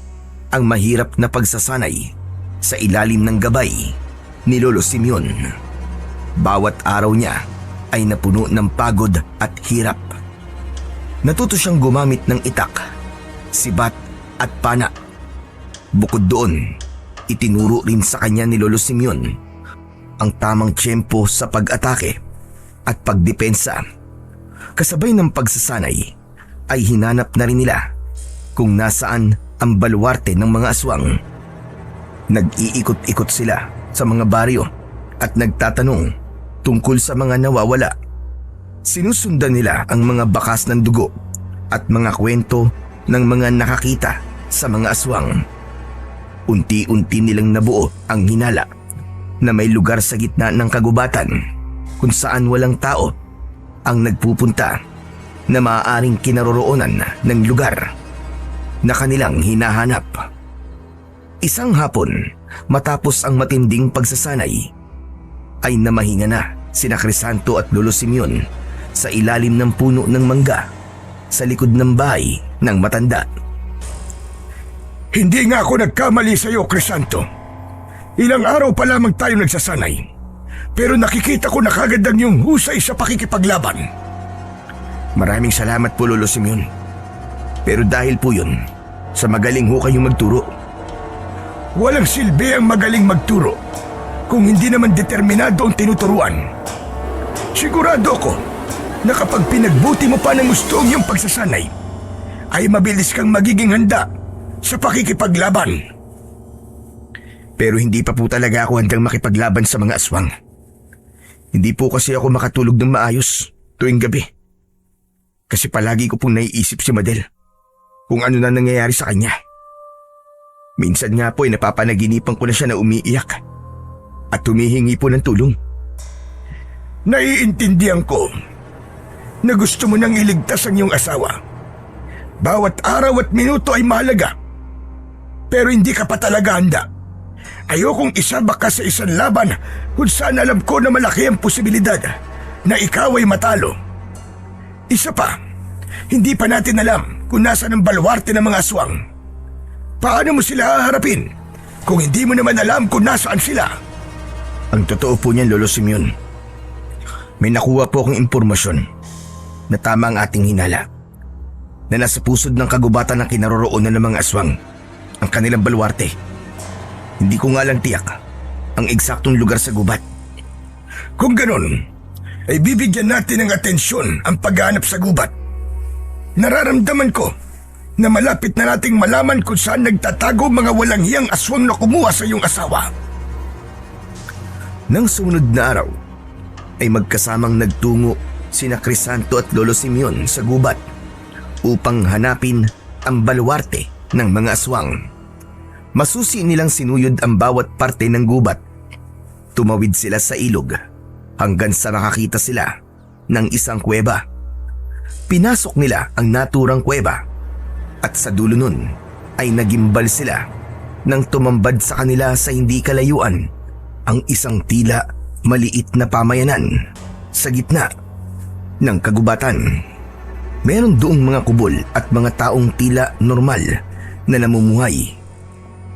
ang mahirap na pagsasanay sa ilalim ng gabay ni Lolo Simeon. Bawat araw niya ay napuno ng pagod at hirap. Natuto siyang gumamit ng itak, sibat at pana. Bukod doon, itinuro rin sa kanya ni Lolo Simeon ang tamang tiyempo sa pag-atake at pagdepensa. Kasabay ng pagsasanay ay hinanap na rin nila kung nasaan ang baluarte ng mga aswang. Nag-iikot-ikot sila sa mga baryo at nagtatanong tungkol sa mga nawawala. Sinusundan nila ang mga bakas ng dugo at mga kwento ng mga nakakita sa mga aswang. Unti-unti nilang nabuo ang hinala na may lugar sa gitna ng kagubatan kung saan walang tao ang nagpupunta na maaaring kinaroroonan ng lugar na kanilang hinahanap. Isang hapon, matapos ang matinding pagsasanay, ay namahinga na sina Crisanto at Lolo Simeon sa ilalim ng puno ng mangga sa likod ng bahay ng matanda. Hindi nga ako nagkamali sa iyo, Crisanto. Ilang araw pa lamang tayo nagsasanay, pero nakikita ko na kagad ang iyong husay sa pakikipaglaban. Maraming salamat po, Lolo Simeon. Pero dahil po yun, sa magaling ho kayong magturo. Walang silbi ang magaling magturo kung hindi naman determinado ang tinuturuan. Sigurado ko na kapag pinagbuti mo pa ng gusto ang iyong pagsasanay, ay mabilis kang magiging handa sa pakikipaglaban. Pero hindi pa po talaga ako handang makipaglaban sa mga aswang. Hindi po kasi ako makatulog ng maayos tuwing gabi. Kasi palagi ko pong naiisip si Madel kung ano na nangyayari sa kanya. Minsan nga po ay napapanaginipan ko na siya na umiiyak. at humihingi po ng tulong. Naiintindihan ko na gusto mo nang iligtas ang iyong asawa. Bawat araw at minuto ay mahalaga. Pero hindi ka pa talaga handa. Ayokong isabak ka sa isang laban kung saan alam ko na malaki ang posibilidad na ikaw ay matalo. Isa pa, hindi pa natin alam kung nasaan ang baluarte ng mga aswang. Paano mo sila haharapin kung hindi mo naman alam kung nasaan sila? Ang totoo po niyan, Lolo Simeon, may nakuha po akong impormasyon na tama ang ating hinala, na nasa pusod ng kagubatan ng kinaroroonan ng mga aswang ang kanilang baluarte. Hindi ko nga lang tiyak ang eksaktong lugar sa gubat. Kung ganun, ay bibigyan natin ng atensyon ang paghahanap sa gubat. Nararamdaman ko na malapit na nating malaman kung saan nagtatago mga walang hiyang aswang na kumuha sa iyong asawa. Nang sumunod na araw, ay magkasamang nagtungo sina Crisanto at Lolo Simeon sa gubat upang hanapin ang baluarte ng mga aswang. Masusi nilang sinuyod ang bawat parte ng gubat. Tumawid sila sa ilog hanggang sa nakakita sila ng isang kuweba. Pinasok nila ang naturang kuweba at sa dulo nun ay nagimbal sila nang tumambad sa kanila sa hindi kalayuan ang isang tila maliit na pamayanan sa gitna ng kagubatan. Meron doong mga kubol at mga taong tila normal na namumuhay.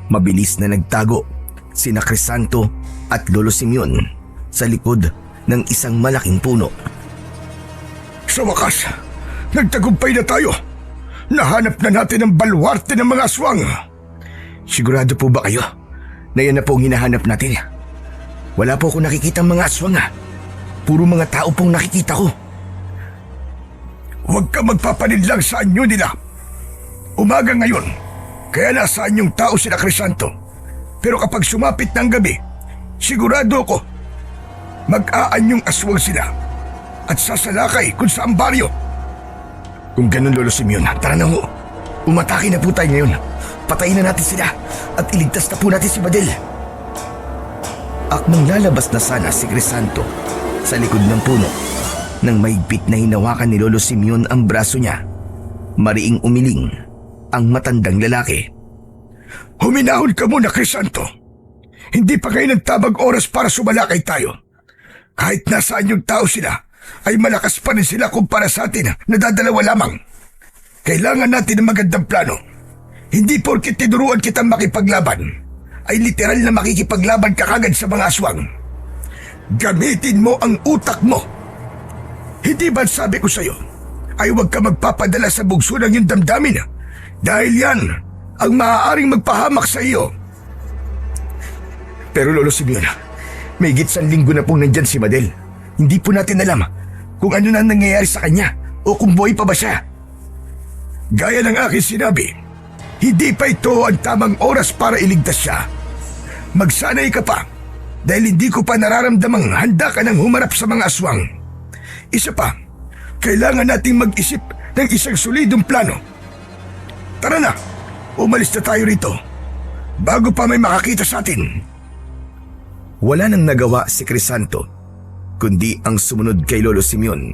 Mabilis na nagtago sina Crisanto at Lolo Simeon sa likod ng isang malaking puno. Sa wakas, nagtagumpay na tayo. Nahanap na natin ang baluarte ng mga aswang. Sigurado po ba kayo na yan na po ang hinahanap natin? Wala po akong nakikitang mga aswang Puro mga tao pong nakikita ko. Huwag ka magpapalinlang sa anyo nila. Umaga ngayon, kaya nasa anyong tao sila Crisanto. Pero kapag sumapit ng gabi, sigurado ako, mag-aanyong aswang sila at sasalakay kung saan baryo. Kung ganun, Lolo Simeon, tara na ho. Umatake na po tayo ngayon. Patayin na natin sila at iligtas na po natin si Madel. Akmang lalabas na sana si Crisanto sa likod ng puno nang mahigpit na hinawakan ni Lolo Simeon ang braso niya. Mariing umiling ang matandang lalaki. Huminahon ka muna, Crisanto. Hindi pa kayo nagtabag oras para sumalakay tayo. Kahit nasaan yung tao sila, ay malakas pa rin sila kumpara sa atin na dadalawa lamang. Kailangan natin ng magandang plano. Hindi porkit tinuruan kitang makipaglaban, ay literal na makikipaglaban ka kagad sa mga aswang. Gamitin mo ang utak mo. Hindi ba sabi ko sa'yo, ay huwag ka magpapadala sa bugso ng iyong damdamin, dahil yan ang maaaring magpahamak sa iyo. Pero Lolo Simeon, may gitsang linggo na pong nandyan si Madel. Hindi po natin alam kung ano na nangyayari sa kanya o kung buhay pa ba siya. Gaya ng aking sinabi, hindi pa ito ang tamang oras para iligtas siya. Magsanay ka pa dahil hindi ko pa nararamdamang handa ka nang humarap sa mga aswang. Isa pa, kailangan nating mag-isip ng isang solidong plano. Tara na, umalis na tayo rito bago pa may makakita sa atin. Wala nang nagawa si Crisanto kundi ang sumunod kay Lolo Simeon.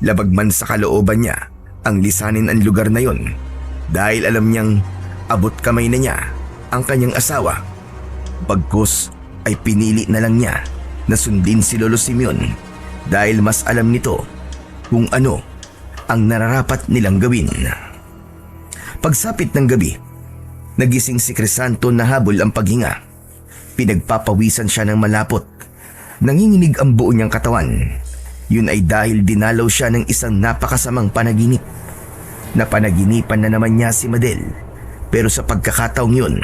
Labag man sa kalooban niya ang lisanin ang lugar na yon dahil alam niyang abot kamay na niya ang kanyang asawa. Bagkus ay pinili na lang niya na sundin si Lolo Simeon dahil mas alam nito kung ano ang nararapat nilang gawin. Pagsapit ng gabi, nagising si Crisanto na habol ang paghinga. Pinagpapawisan siya ng malapot. Nanginginig ang buo niyang katawan. Yun ay dahil dinalaw siya ng isang napakasamang panaginip. Napanaginipan na naman niya si Madel, pero sa pagkakataong yun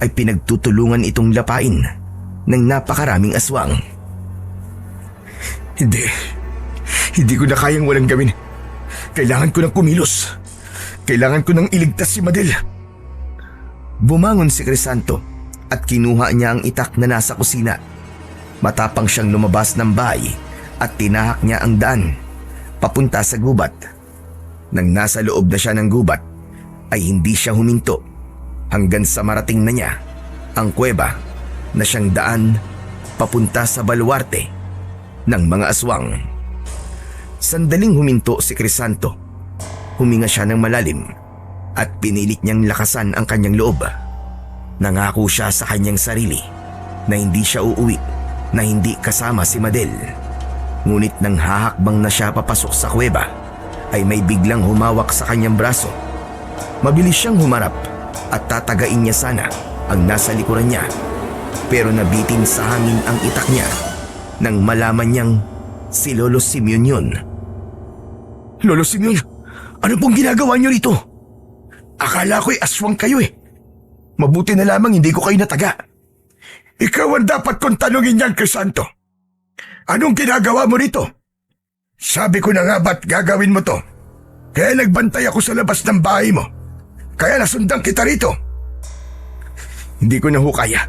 ay pinagtutulungan itong lapain ng napakaraming aswang. Hindi ko na kayang walang gawin. Kailangan ko ng kumilos. Kailangan ko ng iligtas si Madel. Bumangon si Crisanto at kinuha niya ang itak na nasa kusina. Matapang siyang lumabas ng bahay at tinahak niya ang daan papunta sa gubat. Nang nasa loob na siya ng gubat ay hindi siya huminto hanggang sa marating na niya ang kuweba na siyang daan papunta sa baluarte ng mga aswang. Sandaling huminto si Crisanto. Huminga siya ng malalim at pinilit niyang lakasan ang kanyang loob. Nangako siya sa kanyang sarili na hindi siya uuwi, na hindi kasama si Madel. Ngunit nang hahakbang na siya papasok sa kuweba, ay may biglang humawak sa kanyang braso. Mabilis siyang humarap at tatagain niya sana ang nasa likuran niya. Pero nabitin sa hangin ang itak niya nang malaman niyang si Lolo Simeon yun. Lolo Simeon, ano pong ginagawa niyo rito? Akala ko'y aswang kayo eh. Mabuti na lamang hindi ko kayo nataga. Ikaw ang dapat kong tanungin niyan, Crisanto. Anong ginagawa mo rito? Sabi ko na nga ba't gagawin mo to? Kaya nagbantay ako sa labas ng bahay mo. Kaya nasundan kita rito. Hindi ko na ho kaya.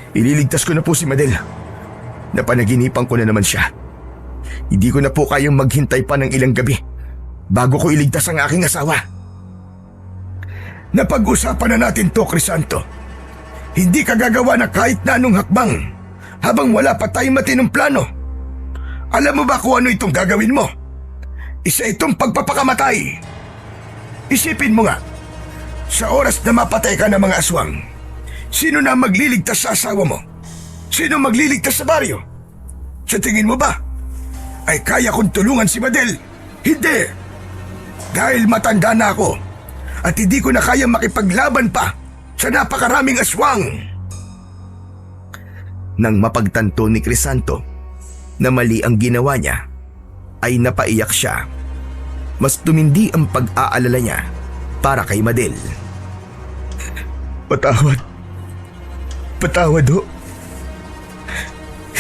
Ililigtas ko na po si Madel. Napanaginipan ko na naman siya. Hindi ko na po kayang maghintay pa ng ilang gabi bago ko iligtas ang aking asawa. Napag-usapan na natin to, Crisanto. Hindi ka gagawa na kahit na anong hakbang habang wala pa tayong matinong plano. Alam mo ba kung ano itong gagawin mo? Isa itong pagpapakamatay. Isipin mo nga, sa oras na mapatay ka ng mga aswang, sino na magliligtas sa asawa mo? Sino magliligtas sa baryo? Sa tingin mo ba ay kaya kong tulungan si Madel? Hindi! Dahil matanda na ako at hindi ko na kaya makipaglaban pa sa napakaraming aswang. Nang mapagtanto ni Crisanto na mali ang ginawa niya, ay napaiyak siya. Mas tumindi ang pag-aalala niya para kay Madel. Patawad. Patawad ho.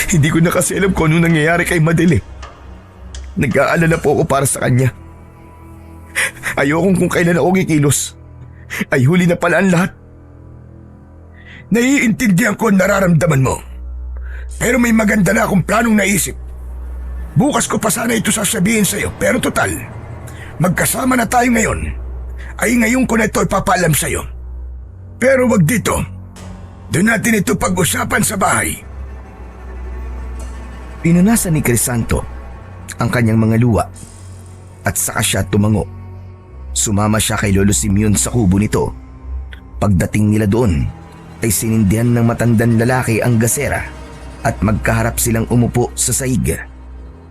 Hindi ko na kasi alam kung ano nangyayari kay Madel eh. Nag-aalala po ako para sa kanya. Ayokong kung kailan ako kikilos ay huli na pala ang lahat. Naiintindihan ko ang nararamdaman mo. Pero may maganda na akong planong naisip. Bukas ko pa sana ito sasabihin sa'yo, pero total, magkasama na tayo ngayon, ay ngayon ko na ito ipapaalam sa'yo. Pero wag dito. Doon natin ito pag-usapan sa bahay. Pinunasan ni Crisanto ang kanyang mga luwa at saka siya tumango. Sumama siya kay Lolo Simeon sa kubo nito. Pagdating nila doon, ay sinindihan ng matandang lalaki ang gasera at magkaharap silang umupo sa sahig.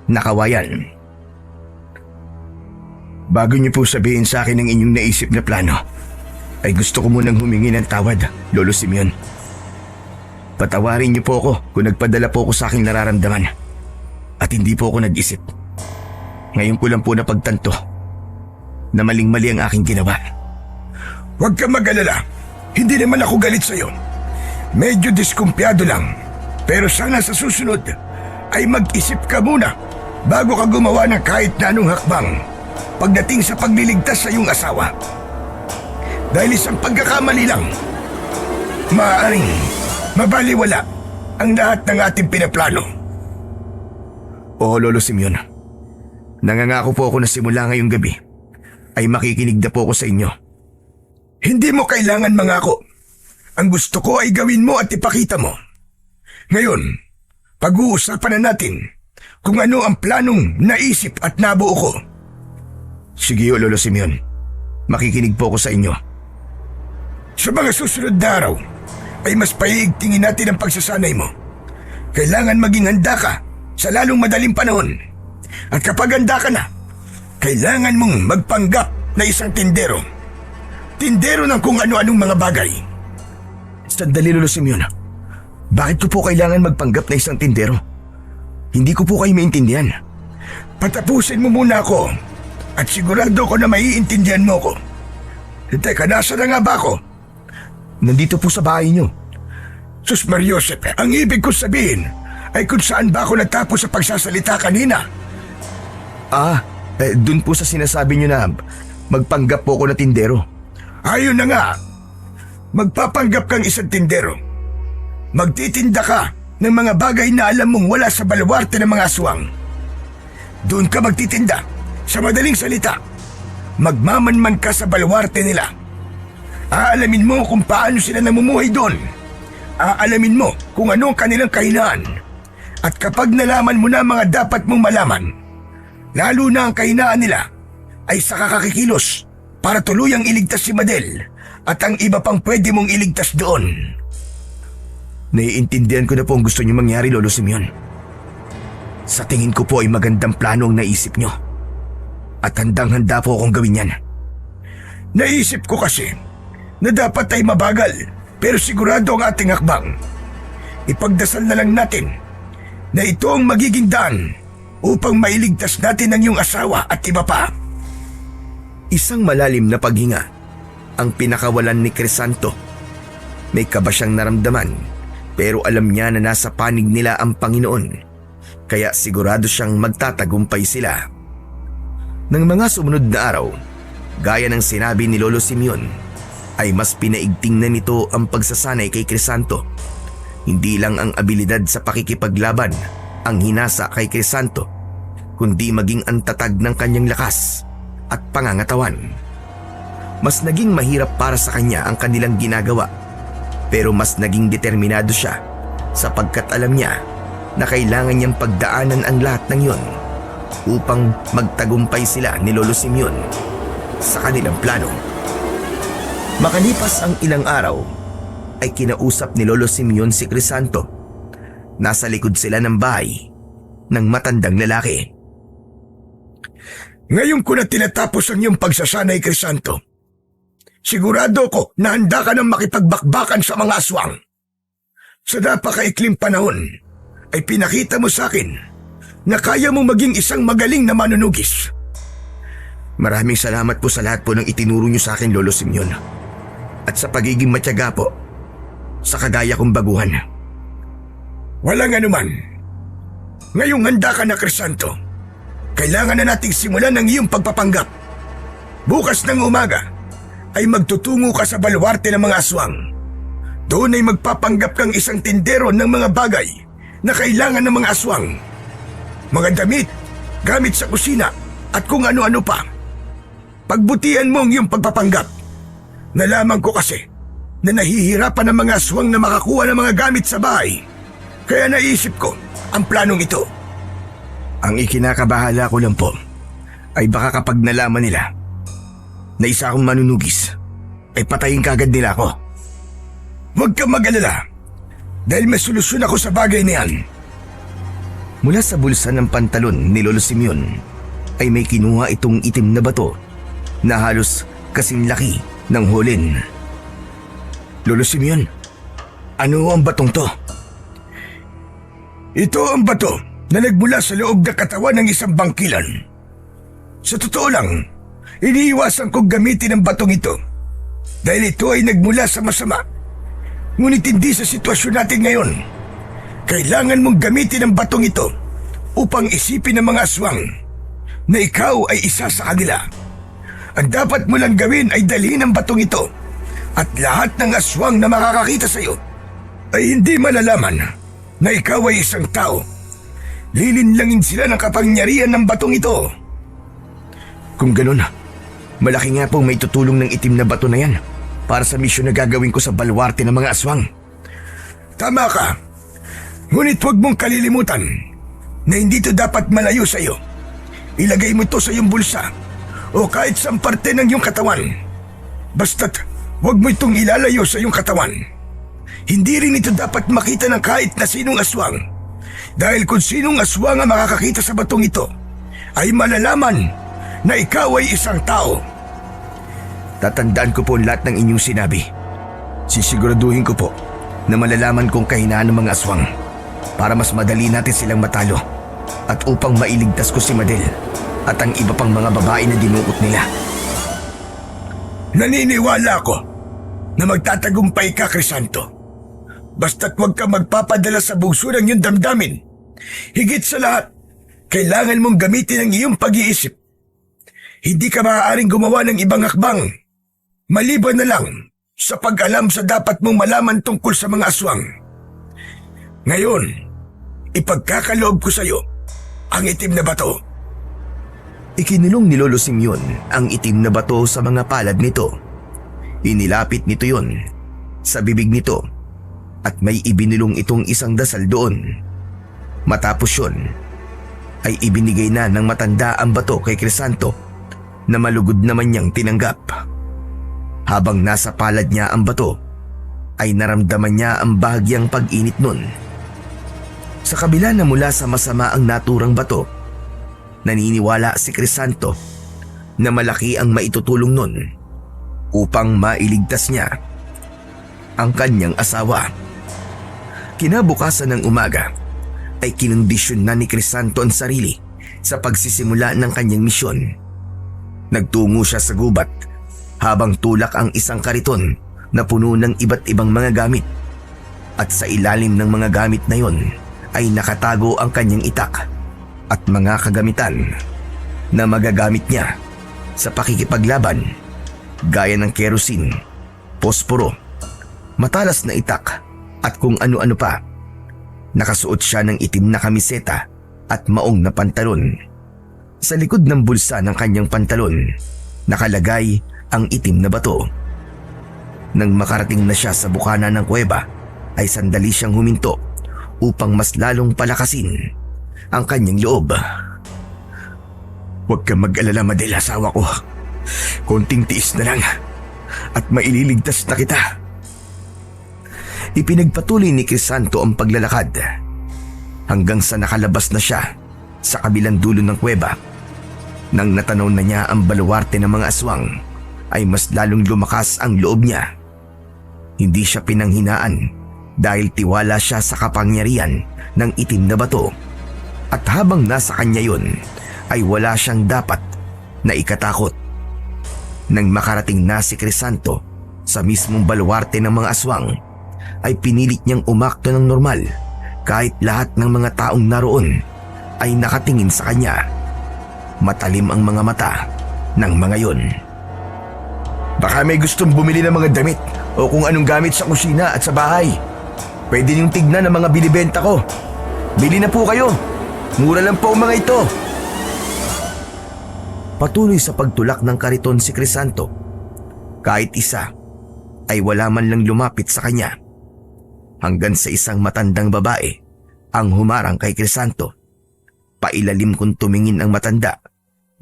Nakawayan. Bago niyo po sabihin sa akin ang inyong naisip na plano, ay gusto ko munang humingi ng tawad, Lolo Simeon. Patawarin niyo po ako kung nagpadala po ako sa aking nararamdaman at hindi po ako nag-isip. Ngayon ko lang po napagtanto na maling-mali ang aking ginawa. Huwag kang mag-alala. Hindi naman ako galit sa'yo. Medyo diskumpiyado lang. Pero sana sa susunod ay mag-isip ka muna bago ka gumawa ng kahit na anong hakbang pagdating sa pagliligtas sa iyong asawa. Dahil isang pagkakamali lang, maaaring mabaliwala ang lahat ng ating pinaplano. Oo, Lolo Simeon. Nangangako po ako na simula ngayong gabi ay makikinig na po ako sa inyo. Hindi mo kailangan mangako. Ang gusto ko ay gawin mo at ipakita mo. Ngayon, pag-uusapan na natin kung ano ang planong naisip at nabuo ko. Sige, Lolo Simeon. Makikinig po ako sa inyo. Sa mga susunod na araw, ay mas paiigtingin natin ang pagsasanay mo. Kailangan maging handa ka sa lalong madaling panahon. At kapag handa ka na, kailangan mong magpanggap na isang tindero. Tindero ng kung ano-anong mga bagay. Sandali, Lolo Simeon. Bakit ko po kailangan magpanggap na isang tindero? Hindi ko po kayo maintindihan. Patapusin mo muna ako at sigurado ko na maiintindihan mo ko. Teka, nasa na nga ba ako? Nandito po sa bahay niyo. Sus Mariosep, ang ibig ko sabihin ay kung saan ba ako natapos sa pagsasalita kanina. Dun po sa sinasabi niyo na magpanggap po ako na tindero. Ayun na nga. Magpapanggap kang isang tindero. Magtitinda ka ng mga bagay na alam mong wala sa baluarte ng mga aswang. Doon ka magtitinda. Sa madaling salita, magmamanman ka sa baluarte nila. Aalamin mo kung paano sila namumuhay doon. Aalamin mo kung ano ang kanilang kahinaan At kapag nalaman mo na mga dapat mong malaman, lalo na ang kahinaan nila, ay saka kakikilos para tuluyang iligtas si Madel at ang iba pang pwede mong iligtas doon. Naiintindihan ko na po ang gusto niyo mangyari, Lolo Simeon. Sa tingin ko po ay magandang plano ang naisip niyo. At handang-handa po akong gawin yan. Naisip ko kasi na dapat ay mabagal pero sigurado ang ating hakbang. Ipagdasal na lang natin na ito ang magiging daan upang mailigtas natin ang iyong asawa at iba pa. Isang malalim na paghinga ang pinakawalan ni Crisanto. May kaba siyang naramdaman pero alam niya na nasa panig nila ang Panginoon, kaya sigurado siyang magtatagumpay sila. Nang mga sumunod na araw, gaya ng sinabi ni Lolo Simeon, ay mas pinaigting na nito ang pagsasanay kay Crisanto. Hindi lang ang abilidad sa pakikipaglaban ang hinasa kay Crisanto, kundi maging ang tatag ng kanyang lakas at pangangatawan. Mas naging mahirap para sa kanya ang kanilang ginagawa, pero mas naging determinado siya sapagkat alam niya na kailangan niyang pagdaanan ang lahat ng yon upang magtagumpay sila ni Lolo Simeon sa kanilang plano. Makalipas ang ilang araw, ay kinausap ni Lolo Simeon si Crisanto. Nasa likod sila ng bahay ng matandang lalaki. Ngayon ko na tinatapos ang iyong pagsasanay, Crisanto. Sigurado ko na handa ka ng makipagbakbakan sa mga aswang. Sa napakaikling panahon ay pinakita mo sa akin na kaya mo maging isang magaling na manunugis. Maraming salamat po sa lahat po ng itinuro niyo sa akin, Lolo Simeon. At sa pagiging matyaga po sa kagaya kong baguhan. Walang anuman. Ngayong handa ka na, Crisanto. Kailangan na nating simulan ang iyong pagpapanggap. Bukas ng umaga ay magtutungo ka sa baluarte ng mga aswang. Doon ay magpapanggap kang isang tindero ng mga bagay na kailangan ng mga aswang. Mga damit, gamit sa kusina at kung ano-ano pa. Pagbutihan mo ang iyong pagpapanggap. Nalaman ko kasi na nahihirapan ang mga aswang na makakuha ng mga gamit sa bahay. Kaya naisip ko ang planong ito. Ang ikinakabahala ko lang po ay baka kapag nalaman nila na isa akong manunugis, ay patayin kagad nila ako. Huwag kang mag-alala dahil may solusyon ako sa bagay na yan. Mula sa bulsa ng pantalon ni Lolo Simeon ay may kinuha itong itim na bato na halos kasing laki ng hulin. Lolo Simeon, ano ang batong to? Ito ang bato na nagmula sa loob ng katawan ng isang bangkilan. Sa totoo lang, iniiwasan kong gamitin ang batong ito dahil ito ay nagmula sa masama. Ngunit hindi sa sitwasyon natin ngayon. Kailangan mong gamitin ang batong ito upang isipin ng mga aswang na ikaw ay isa sa kanila. Ang dapat mo lang gawin ay dalhin ang batong ito at lahat ng aswang na makakakita sa iyo ay hindi malalaman na ikaw ay isang tao. Lilinlangin sila ng kapangyarihan ng batong ito. Kung ganun, malaki nga pong may tutulong ng itim na bato na yan para sa misyon na gagawin ko sa baluarte ng mga aswang. Tama ka. Ngunit huwag mong kalilimutan na hindi ito dapat malayo sa iyo. Ilagay mo ito sa iyong bulsa o kahit sa parte ng iyong katawan. Basta't huwag mo itong ilalayo sa iyong katawan. Hindi rin ito dapat makita ng kahit na sinong aswang. Dahil kung sinong aswang ang makakakita sa batong ito, ay malalaman na ikaw ay isang tao. Tatandaan ko po lahat ng inyong sinabi. Sisiguraduhin ko po na malalaman kong kahinaan ng mga aswang para mas madali natin silang matalo at upang mailigtas ko si Madel at ang iba pang mga babae na dinukot nila. Naniniwala ako na magtatagumpay ka, Crisanto. Basta't huwag kang magpapadala sa bugso ng iyong damdamin. Higit sa lahat, kailangan mong gamitin ang iyong pag-iisip. Hindi ka maaaring gumawa ng ibang hakbang, maliban na lang sa pag-alam sa dapat mong malaman tungkol sa mga aswang. Ngayon, ipagkakaloob ko sa iyo ang itim na bato. Ikinulong ni Lolo Simeon ang itim na bato sa mga palad nito. Inilapit nito yon sa bibig nito at may ibinulong itong isang dasal doon. Matapos yun, ay ibinigay na ng matanda ang bato kay Crisanto na malugod naman niyang tinanggap. Habang nasa palad niya ang bato, ay naramdaman niya ang bahagyang pag-init nun. Sa kabila na mula sa masama ang naturang bato, naniniwala si Crisanto na malaki ang maitutulong nun upang mailigtas niya ang kanyang asawa. Kinabukasan ng umaga ay kinondisyon na ni Crisanto ang sarili sa pagsisimula ng kanyang misyon. Nagtungo siya sa gubat habang tulak ang isang kariton na puno ng iba't ibang mga gamit. At sa ilalim ng mga gamit na yon ay nakatago ang kanyang itak at mga kagamitan na magagamit niya sa pakikipaglaban gaya ng kerosene, posporo, matalas na itak at kung ano-ano pa. Nakasuot siya ng itim na kamiseta at maong na pantalon. Sa likod ng bulsa ng kanyang pantalon, nakalagay ang itim na bato. Nang makarating na siya sa bukana ng kuweba, ay sandali siyang huminto upang mas lalong palakasin ang kanyang loob. Huwag kang mag-alala, Madel, asawa ko. Konting tiis na lang at maililigtas na kita. Ipinagpatuloy ni Crisanto ang paglalakad hanggang sa nakalabas na siya sa kabilang dulo ng kuweba. Nang natanaw na niya ang baluarte ng mga aswang, ay mas lalong lumakas ang loob niya. Hindi siya pinanghinaan dahil tiwala siya sa kapangyarihan ng itim na bato. At habang nasa kanya yun, ay wala siyang dapat na ikatakot. Nang makarating na si Crisanto sa mismong baluarte ng mga aswang, ay pinilit niyang umakto ng normal kahit lahat ng mga taong naroon ay nakatingin sa kanya. Matalim ang mga mata ng mga yon. Baka may gustong bumili ng mga damit o kung anong gamit sa kusina at sa bahay. Pwede niyong tignan ang mga binibenta ko. Bili na po kayo. Mura lang po ang mga ito. Patuloy sa pagtulak ng kariton si Crisanto. Kahit isa ay wala man lang lumapit sa kanya. Hanggang sa isang matandang babae ang humarang kay Crisanto. Pailalim kung tumingin ang matanda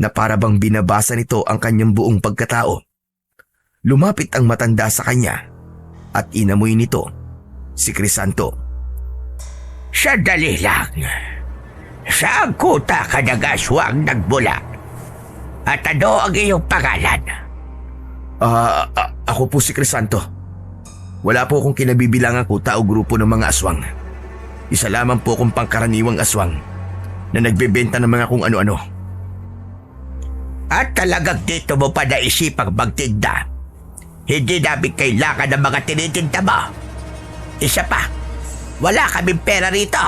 na para bang binabasa nito ang kanyang buong pagkatao. Lumapit ang matanda sa kanya at inamoy nito si Crisanto. Sandali lang. Saan kuta ka nag-aswang nagbula? At ano ang iyong pangalan? Ako po si Crisanto. Wala po akong kinabibilangang kuta o grupo ng mga aswang. Isa lamang po akong pangkaraniwang aswang na nagbebenta ng mga kung ano-ano. At talagang dito mo pa naisipang magtinda? Hindi namin kailangan ng mga tinitinda mo. Isa pa, wala kaming pera rito.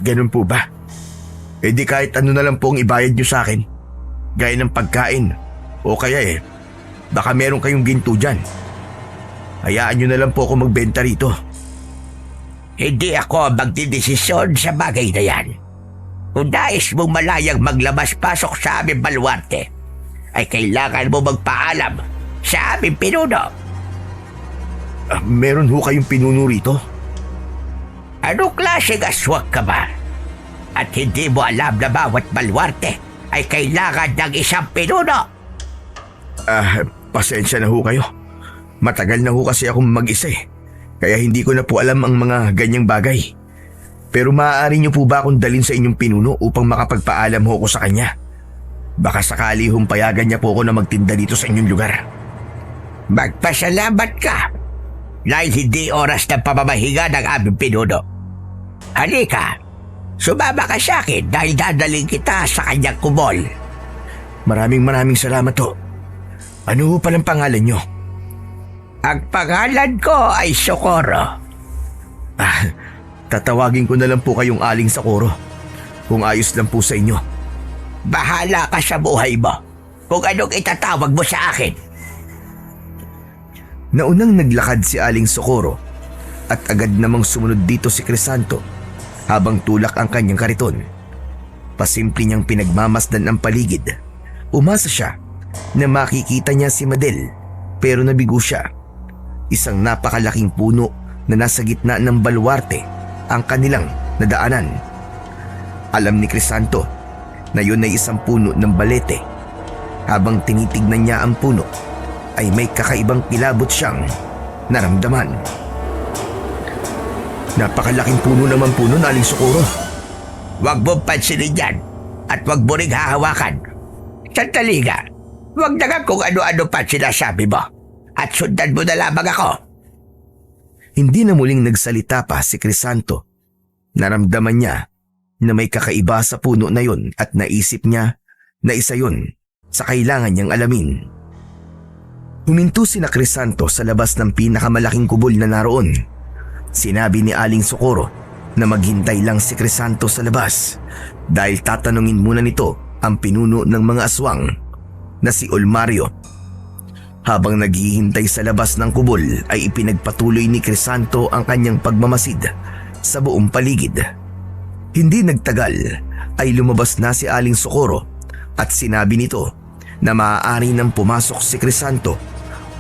Ganun po ba? E di kahit ano na lang po ang ibayad nyo sa akin. Gaya ng pagkain. O kaya baka meron kayong ginto dyan. Hayaan nyo na lang po ako magbenta rito. Hindi ako magdidesisyon sa bagay na yan. Kung nais mong malayang maglabas-pasok sa aming baluarte, ay kailangan mo magpaalam sa aming pinuno. Meron ho kayong pinuno rito? Anong klaseng aswang ka ba? At hindi mo alam na bawat baluarte ay kailangan ng isang pinuno? Pasensya na ho kayo. Matagal na ho kasi akong mag-isa kaya hindi ko na po alam ang mga ganyang bagay. Pero maaari niyo po ba akong dalhin sa inyong pinuno upang makapagpaalam ho ko sa kanya? Baka sakali payagan niya po ako na magtinda dito sa inyong lugar. Magpasalamat ka dahil hindi oras ng pamamahinga ng aming pinuno. Halika, sumama ka sa akin dahil dadaling kita sa kanyang kumol. Maraming salamat ho. Ano ho palang pangalan niyo? Ang pangalan ko ay Socorro. Tatawagin ko na lang po kayong Aling Socorro kung ayos lang po sa inyo. Bahala ka sa buhay mo kung anong itatawag mo sa akin. Naunang naglakad si Aling Socorro at agad namang sumunod dito si Crisanto habang tulak ang kanyang kariton. Pasimple niyang pinagmamasdan ang paligid. Umasa siya na makikita niya si Madel pero nabigo siya. Isang napakalaking puno na nasa gitna ng baluarte ang kanilang na daanan. Alam ni Crisanto na yun ay isang puno ng balete. Habang tinitignan niya ang puno, ay may kakaibang kilabot siyang naramdaman. Napakalaking puno naman po nun, Aling Socorro. Huwag mo pansinin yan at huwag mo ring hahawakan. Sandali nga, huwag na nga kung ano-ano pa sinasabi mo at sundan mo na lamang ako. Hindi na muling nagsalita pa si Crisanto. Naramdaman niya na may kakaiba sa puno na yun at naisip niya na isa yun sa kailangan niyang alamin. Huminto si Crisanto sa labas ng pinakamalaking kubol na naroon. Sinabi ni Aling Socorro na maghintay lang si Crisanto sa labas dahil tatanungin muna nito ang pinuno ng mga aswang na si Olmario. Habang naghihintay sa labas ng kubol ay ipinagpatuloy ni Crisanto ang kanyang pagmamasid sa buong paligid. Hindi nagtagal ay lumabas na si Aling Socorro at sinabi nito na maaari nang pumasok si Crisanto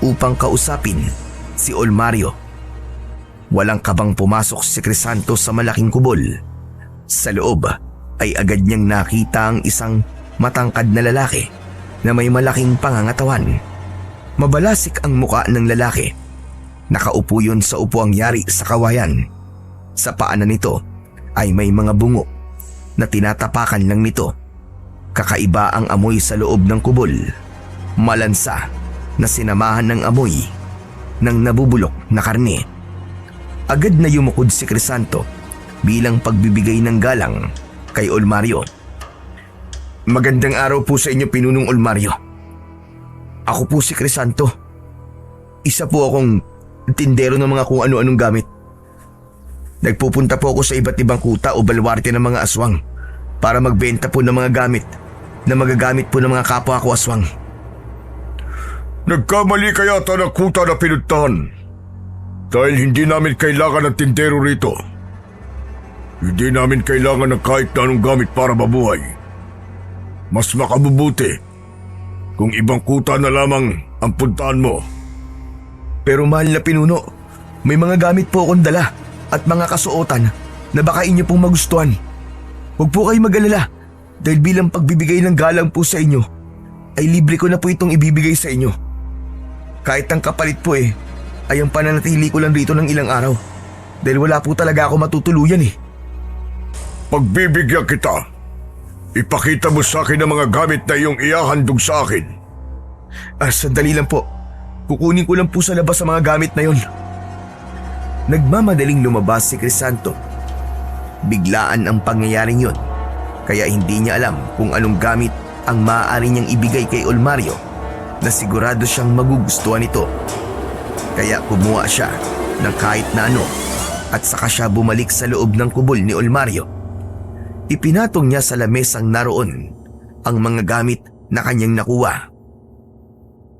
upang kausapin si Olmario. Walang kabang pumasok si Crisanto sa malaking kubol. Sa loob ay agad niyang nakita ang isang matangkad na lalaki na may malaking pangangatawan. Mabalasik ang muka ng lalaki. Nakaupo yun sa upuang yari sa kawayan. Sa paanan nito ay may mga bungo na tinatapakan lang nito. Kakaiba ang amoy sa loob ng kubol. Malansa na sinamahan ng amoy ng nabubulok na karne. Agad na yumukod si Crisanto bilang pagbibigay ng galang kay Olmario. Magandang araw po sa inyo, Pinunong Olmario. Ako po si Crisanto. Isa po akong tindero ng mga kung ano-anong gamit. Nagpupunta po ako sa iba't ibang kuta o baluarte ng mga aswang para magbenta po ng mga gamit na magagamit po ng mga kapwa ko aswang. Nagkamali ka yata ng kuta na pinuntahan. Dahil hindi namin kailangan ng tindero rito. Hindi namin kailangan ng kahit na anong gamit para mabuhay. Mas makabubuti kung ibang kuta na lamang ang puntahan mo. Pero mahal na pinuno, may mga gamit po akong dala at mga kasuotan na baka inyo pong magustuhan. Huwag po kayo mag-alala dahil bilang pagbibigay ng galang po sa inyo, ay libre ko na po itong ibibigay sa inyo. Kahit ang kapalit po ay ang pananatili ko lang rito ng ilang araw dahil wala po talaga ako matutuluyan Pagbibigyan kita. Ipakita mo sa akin ang mga gamit na iyong ihahandog sa akin. Sandali lang po. Kukunin ko lang po sa labas ang mga gamit na yon. Nagmamadaling lumabas si Crisanto. Biglaan ang pangyayaring yon, kaya hindi niya alam kung anong gamit ang maaari niyang ibigay kay Olmario na sigurado siyang magugustuhan ito. Kaya kumuha siya ng kahit na ano at saka siya bumalik sa loob ng kubol ni Olmario. Ipinatong niya sa lamesang naroon ang mga gamit na kanyang nakuha.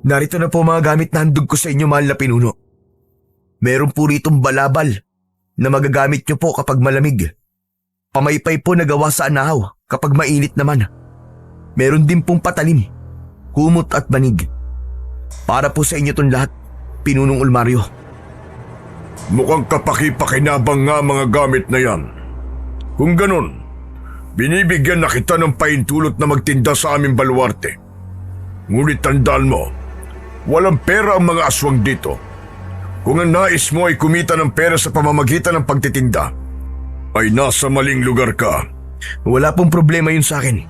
Narito na po mga gamit na handog ko sa inyo, mahal na pinuno. Meron po ritong balabal na magagamit niyo po kapag malamig. Pamaypay po na gawa sa anahaw kapag mainit naman. Meron din pong patalim, kumot at banig. Para po sa inyo itong lahat, Pinunong Olmario. Mukhang kapaki-pakinabang nga mga gamit na yan. Kung ganun, binibigyan na kita ng paintulot na magtinda sa aming baluarte. Ngunit tandaan mo, walang pera ang mga aswang dito. Kung ang nais mo ay kumita ng pera sa pamamagitan ng pagtitinda, ay nasa maling lugar ka. Wala pong problema yun sa akin.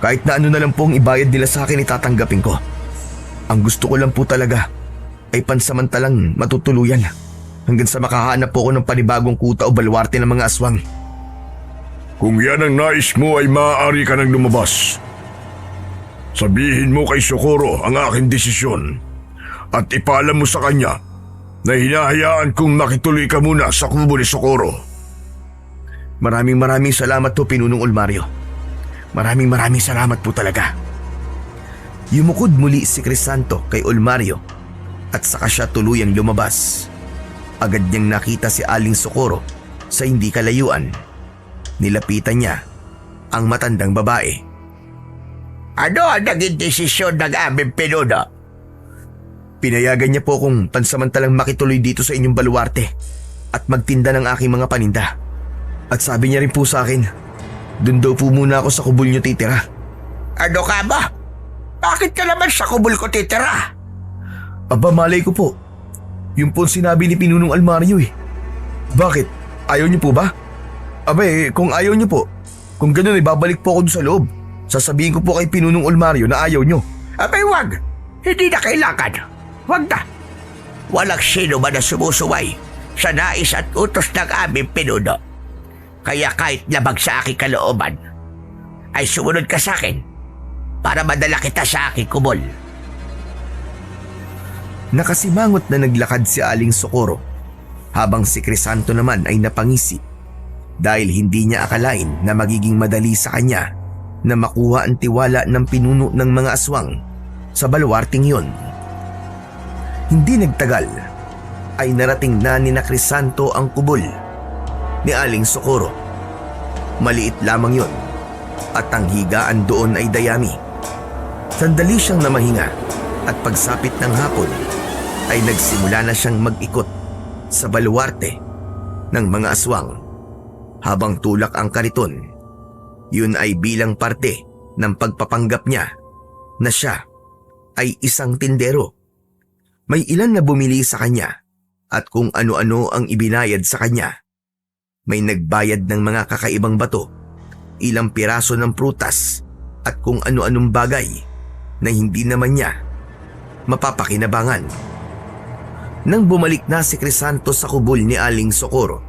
Kahit na ano na lang pong ibayad nila sa akin, itatanggapin ko. Ang gusto ko lang po talaga ay pansamantalang matutuluyan hanggang sa makahanap po ako ng panibagong kuta o baluarte ng mga aswang. Kung yan ang nais mo ay maaari ka nang lumabas. Sabihin mo kay Socorro ang aking desisyon at ipaalam mo sa kanya na hinahayaan kong makituloy ka muna sa kubo ni Socorro. Maraming salamat po, Pinunong Olmario. Maraming salamat po talaga. Yumukod muli si Crisanto kay Olmario at saka siya tuluyang lumabas. Agad niyang nakita si Aling Socorro sa hindi kalayuan. Nilapitan niya ang matandang babae. Ano ang naging desisyon ng aming pinuno? Pinayagan niya po kung pansamantalang makituloy dito sa inyong baluarte at magtinda ng aking mga paninda. At sabi niya rin po sa akin, dun daw po muna ako sa kubol niyo titira. Ano ka ba? Bakit ka naman sa kubol ko titira? Aba, malay ko po. Yun po ang sinabi ni Pinunong Almario eh. Bakit? Ayaw niyo po ba? Aba kung ayaw niyo po, kung gano'n ay babalik po ako doon sa loob. Sasabihin ko po kay Pinunong Almario na ayaw niyo. Abay, wag. Hindi na kailangan. Wag na. Walang sino man na sumusuway sa nais at utos ng aming pinuno. Kaya kahit labag sa aking kalooban, ay sumunod ka sa akin para madala kita sa aking kubol. Nakasimangot na naglakad si Aling Socorro habang si Crisanto naman ay napangisi dahil hindi niya akalain na magiging madali sa kanya na makuha ang tiwala ng pinuno ng mga aswang sa baluarting yun. Hindi nagtagal ay narating na ni na Crisanto ang kubol ni Aling Socorro. Maliit lamang yon at ang higaan doon ay dayami. Sandali siyang namahinga at pagsapit ng hapon ay nagsimula na siyang mag-ikot sa baluarte ng mga aswang habang tulak ang kariton. Yun ay bilang parte ng pagpapanggap niya na siya ay isang tindero. May ilan na bumili sa kanya at kung ano-ano ang ibinayad sa kanya. May nagbayad ng mga kakaibang bato, ilang piraso ng prutas at kung ano-anong bagay na hindi naman niya mapapakinabangan. Nang bumalik na si Crisanto sa kubol ni Aling Socorro,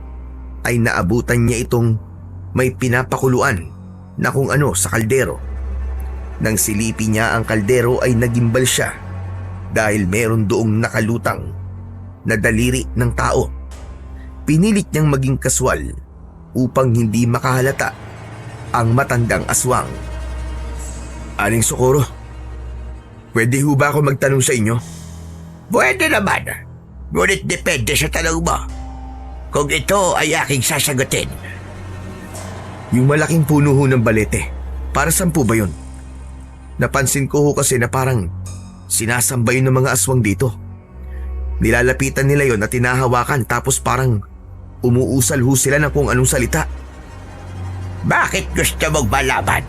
ay naabutan niya itong may pinapakuluan na kung ano sa kaldero. Nang silipin niya ang kaldero ay nagimbal siya dahil meron doong nakalutang na daliri ng tao. Pinilit niyang maging kaswal upang hindi makahalata ang matandang aswang. Aling Socorro, pwede ho ba ako magtanong sa inyo? Pwede naman. Ngunit depende sa tanong mo. Kung ito ay aking sasagutin. Yung malaking puno ho ng balete, para saan po ba yun? Napansin ko ho kasi na parang sinasamba yun ng mga aswang dito. Nilalapitan nila yon at tinahawakan tapos parang umuusal ho sila ng kung anong salita. Bakit gusto mong malaman?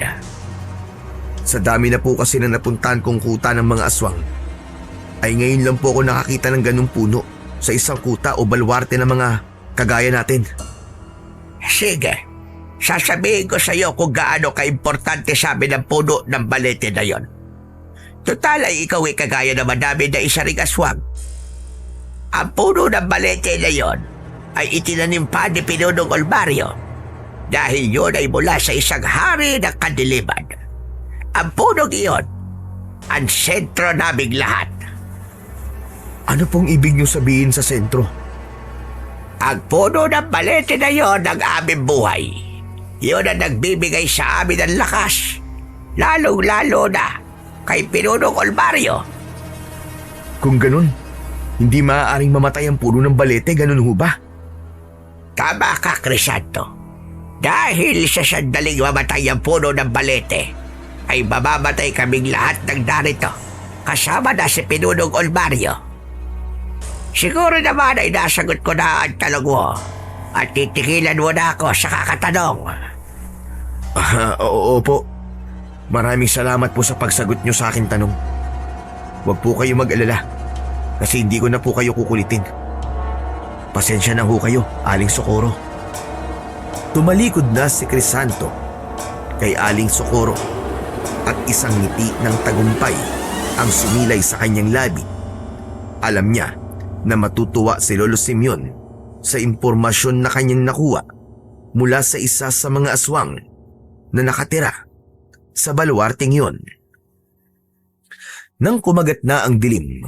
Sa dami na po kasi na napuntahan kong kuta ng mga aswang, ay ngayon lang po ako nakakita ng ganung puno sa isang kuta o baluarte ng mga kagaya natin. Sige, sasabihin ko sa iyo kung gaano kaimportante sa amin ang puno ng balete na yon. Total ay ikaw ay kagaya naman namin na isa ring aswang. Ang puno ng balete na yon ay itinanim pa ni Pinunong Almario dahil yun ay mula sa isang hari ng kadiliman. Ang punong iyon, ang sentro naming lahat. Ano pong ibig niyo sabihin sa sentro? Ang puno ng balete na yon ang aming buhay. Yun ang nagbibigay sa amin ng lakas, lalong-lalo na kay Pinunong Almario. Kung ganun, hindi maaaring mamatay ang puno ng balete, ganun ho ba? Tama ka, Crisanto. Dahil sa sandaling mamatay ang puno ng balete, ay mamamatay kaming lahat ng narito, kasama na si Pinunong Almario. Siguro naman ay nasagot ko na ang tanong mo at titikilan mo na ako sa kakatanong. Oo po. Maraming salamat po sa pagsagot niyo sa aking tanong. Huwag po kayo mag-alala kasi hindi ko na po kayo kukulitin. Pasensya na ho kayo, Aling Socorro. Tumalikod na si Crisanto kay Aling Socorro at isang ngiti ng tagumpay ang sumilay sa kanyang labi. Alam niya na matutuwa si Lolo Simeon sa impormasyon na kanyang nakuha mula sa isa sa mga aswang na nakatira sa baluarting yon. Nang kumagat na ang dilim,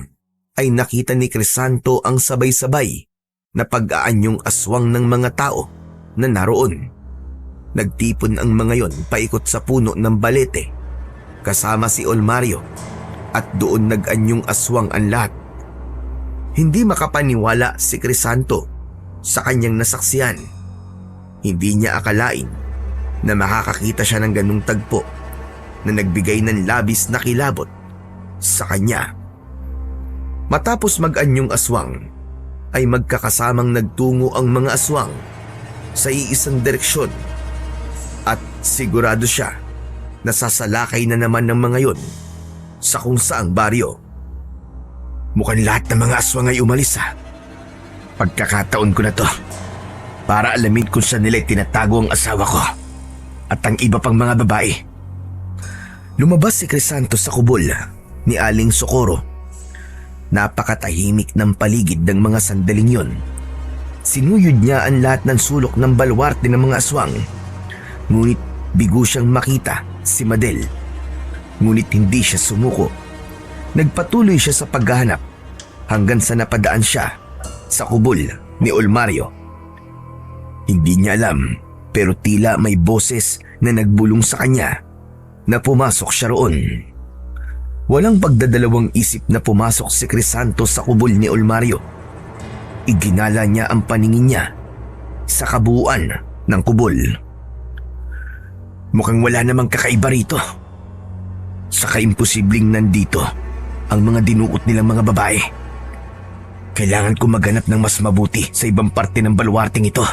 ay nakita ni Crisanto ang sabay-sabay na pag-aanyong aswang ng mga tao na naroon. Nagtipon ang mga yon paikot sa puno ng balete kasama si Almario at doon nag-anyong aswang ang lahat. Hindi makapaniwala si Crisanto sa kanyang nasaksiyan. Hindi niya akalain na makakakita siya ng ganung tagpo na nagbigay ng labis na kilabot sa kanya. Matapos mag-anyong aswang, ay magkakasamang nagtungo ang mga aswang sa iisang direksyon at sigurado siya na sasalakay na naman ng mga yon sa kung saang baryo. Mukhang lahat ng mga aswang ay umalis ha. Pagkakataon ko na to para alamin kung saan nila tinatago ang asawa ko at ang iba pang mga babae. Lumabas si Crisanto sa kubol ni Aling Socorro. Napakatahimik ng paligid ng mga sandaling yon. Sinuyod niya ang lahat ng sulok ng balwarte ng mga aswang. Ngunit bigo siyang makita si Madel. Ngunit hindi siya sumuko. Nagpatuloy siya sa paghahanap hanggang sa napadaan siya sa kubol ni Olmario. Hindi niya alam pero tila may boses na nagbulong sa kanya na pumasok siya roon. Walang pagdadalawang isip na pumasok si Crisanto sa kubol ni Olmario. Iginala niya ang paningin niya sa kabuuan ng kubol. Mukhang wala namang kakaiba rito. Saka imposibleng nandito ang mga dinuot nilang mga babae. Kailangan ko maghanap ng mas mabuti sa ibang parte ng baluarting ito.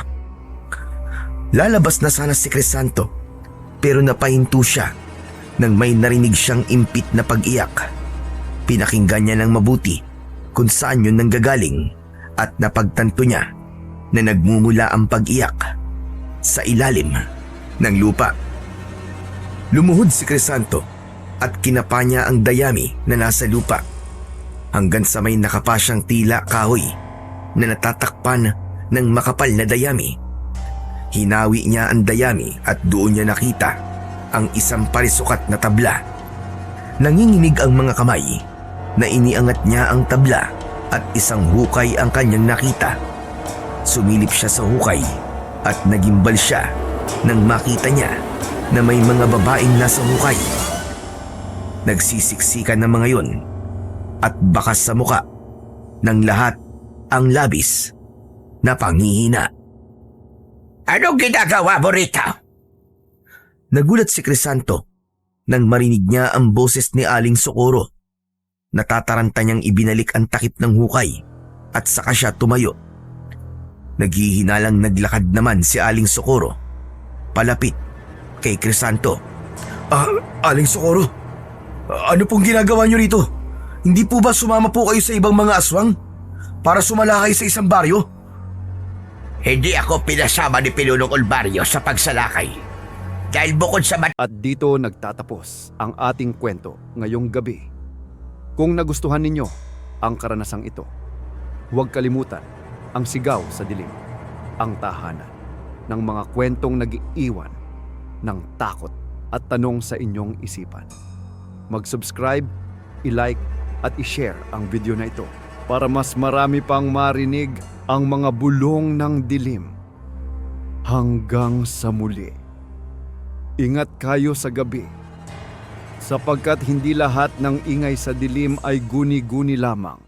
Lalabas na sana si Crisanto pero napahinto siya nang may narinig siyang impit na pag-iyak. Pinakinggan niya ng mabuti kung saan yun nanggagaling at napagtanto niya na nagmumula ang pag-iyak sa ilalim ng lupa. Lumuhod si Crisanto at kinapa niya ang dayami na nasa lupa hanggang sa may nakapa siyang tila kahoy na natatakpan ng makapal na dayami. Hinawi niya ang dayami at doon niya nakita ang isang parisukat na tabla. Nanginginig ang mga kamay na iniangat niya ang tabla at isang hukay ang kanyang nakita. Sumilip siya sa hukay at nagimbal siya nang makita niya na may mga babaeng nasa hukay. Nagsisiksikan ng mga yon at bakas sa muka ng lahat ang labis na panghihina. Anong ginagawa mo rito? Nagulat si Crisanto nang marinig niya ang boses ni Aling Socorro. Natataranta niyang ibinalik ang takip ng hukay at saka siya tumayo. Naghihinalang naglakad naman si Aling Socorro palapit kay Crisanto. Aling Socorro, ano pong ginagawa niyo rito? Hindi po ba sumama po kayo sa ibang mga aswang para sumalakay sa isang baryo? Hindi ako pinasama ni Pilunong Olmario sa pagsalakay. Dahil bukod sa At dito nagtatapos ang ating kwento ngayong gabi. Kung nagustuhan ninyo ang karanasang ito, huwag kalimutan ang Sigaw sa Dilim, ang tahanan ng mga kwentong nag-iiwan ng takot at tanong sa inyong isipan. Mag-subscribe, i-like at i-share ang video na ito para mas marami pang marinig ang mga bulong ng dilim. Hanggang sa muli. Ingat kayo sa gabi, sapagkat hindi lahat ng ingay sa dilim ay guni-guni lamang.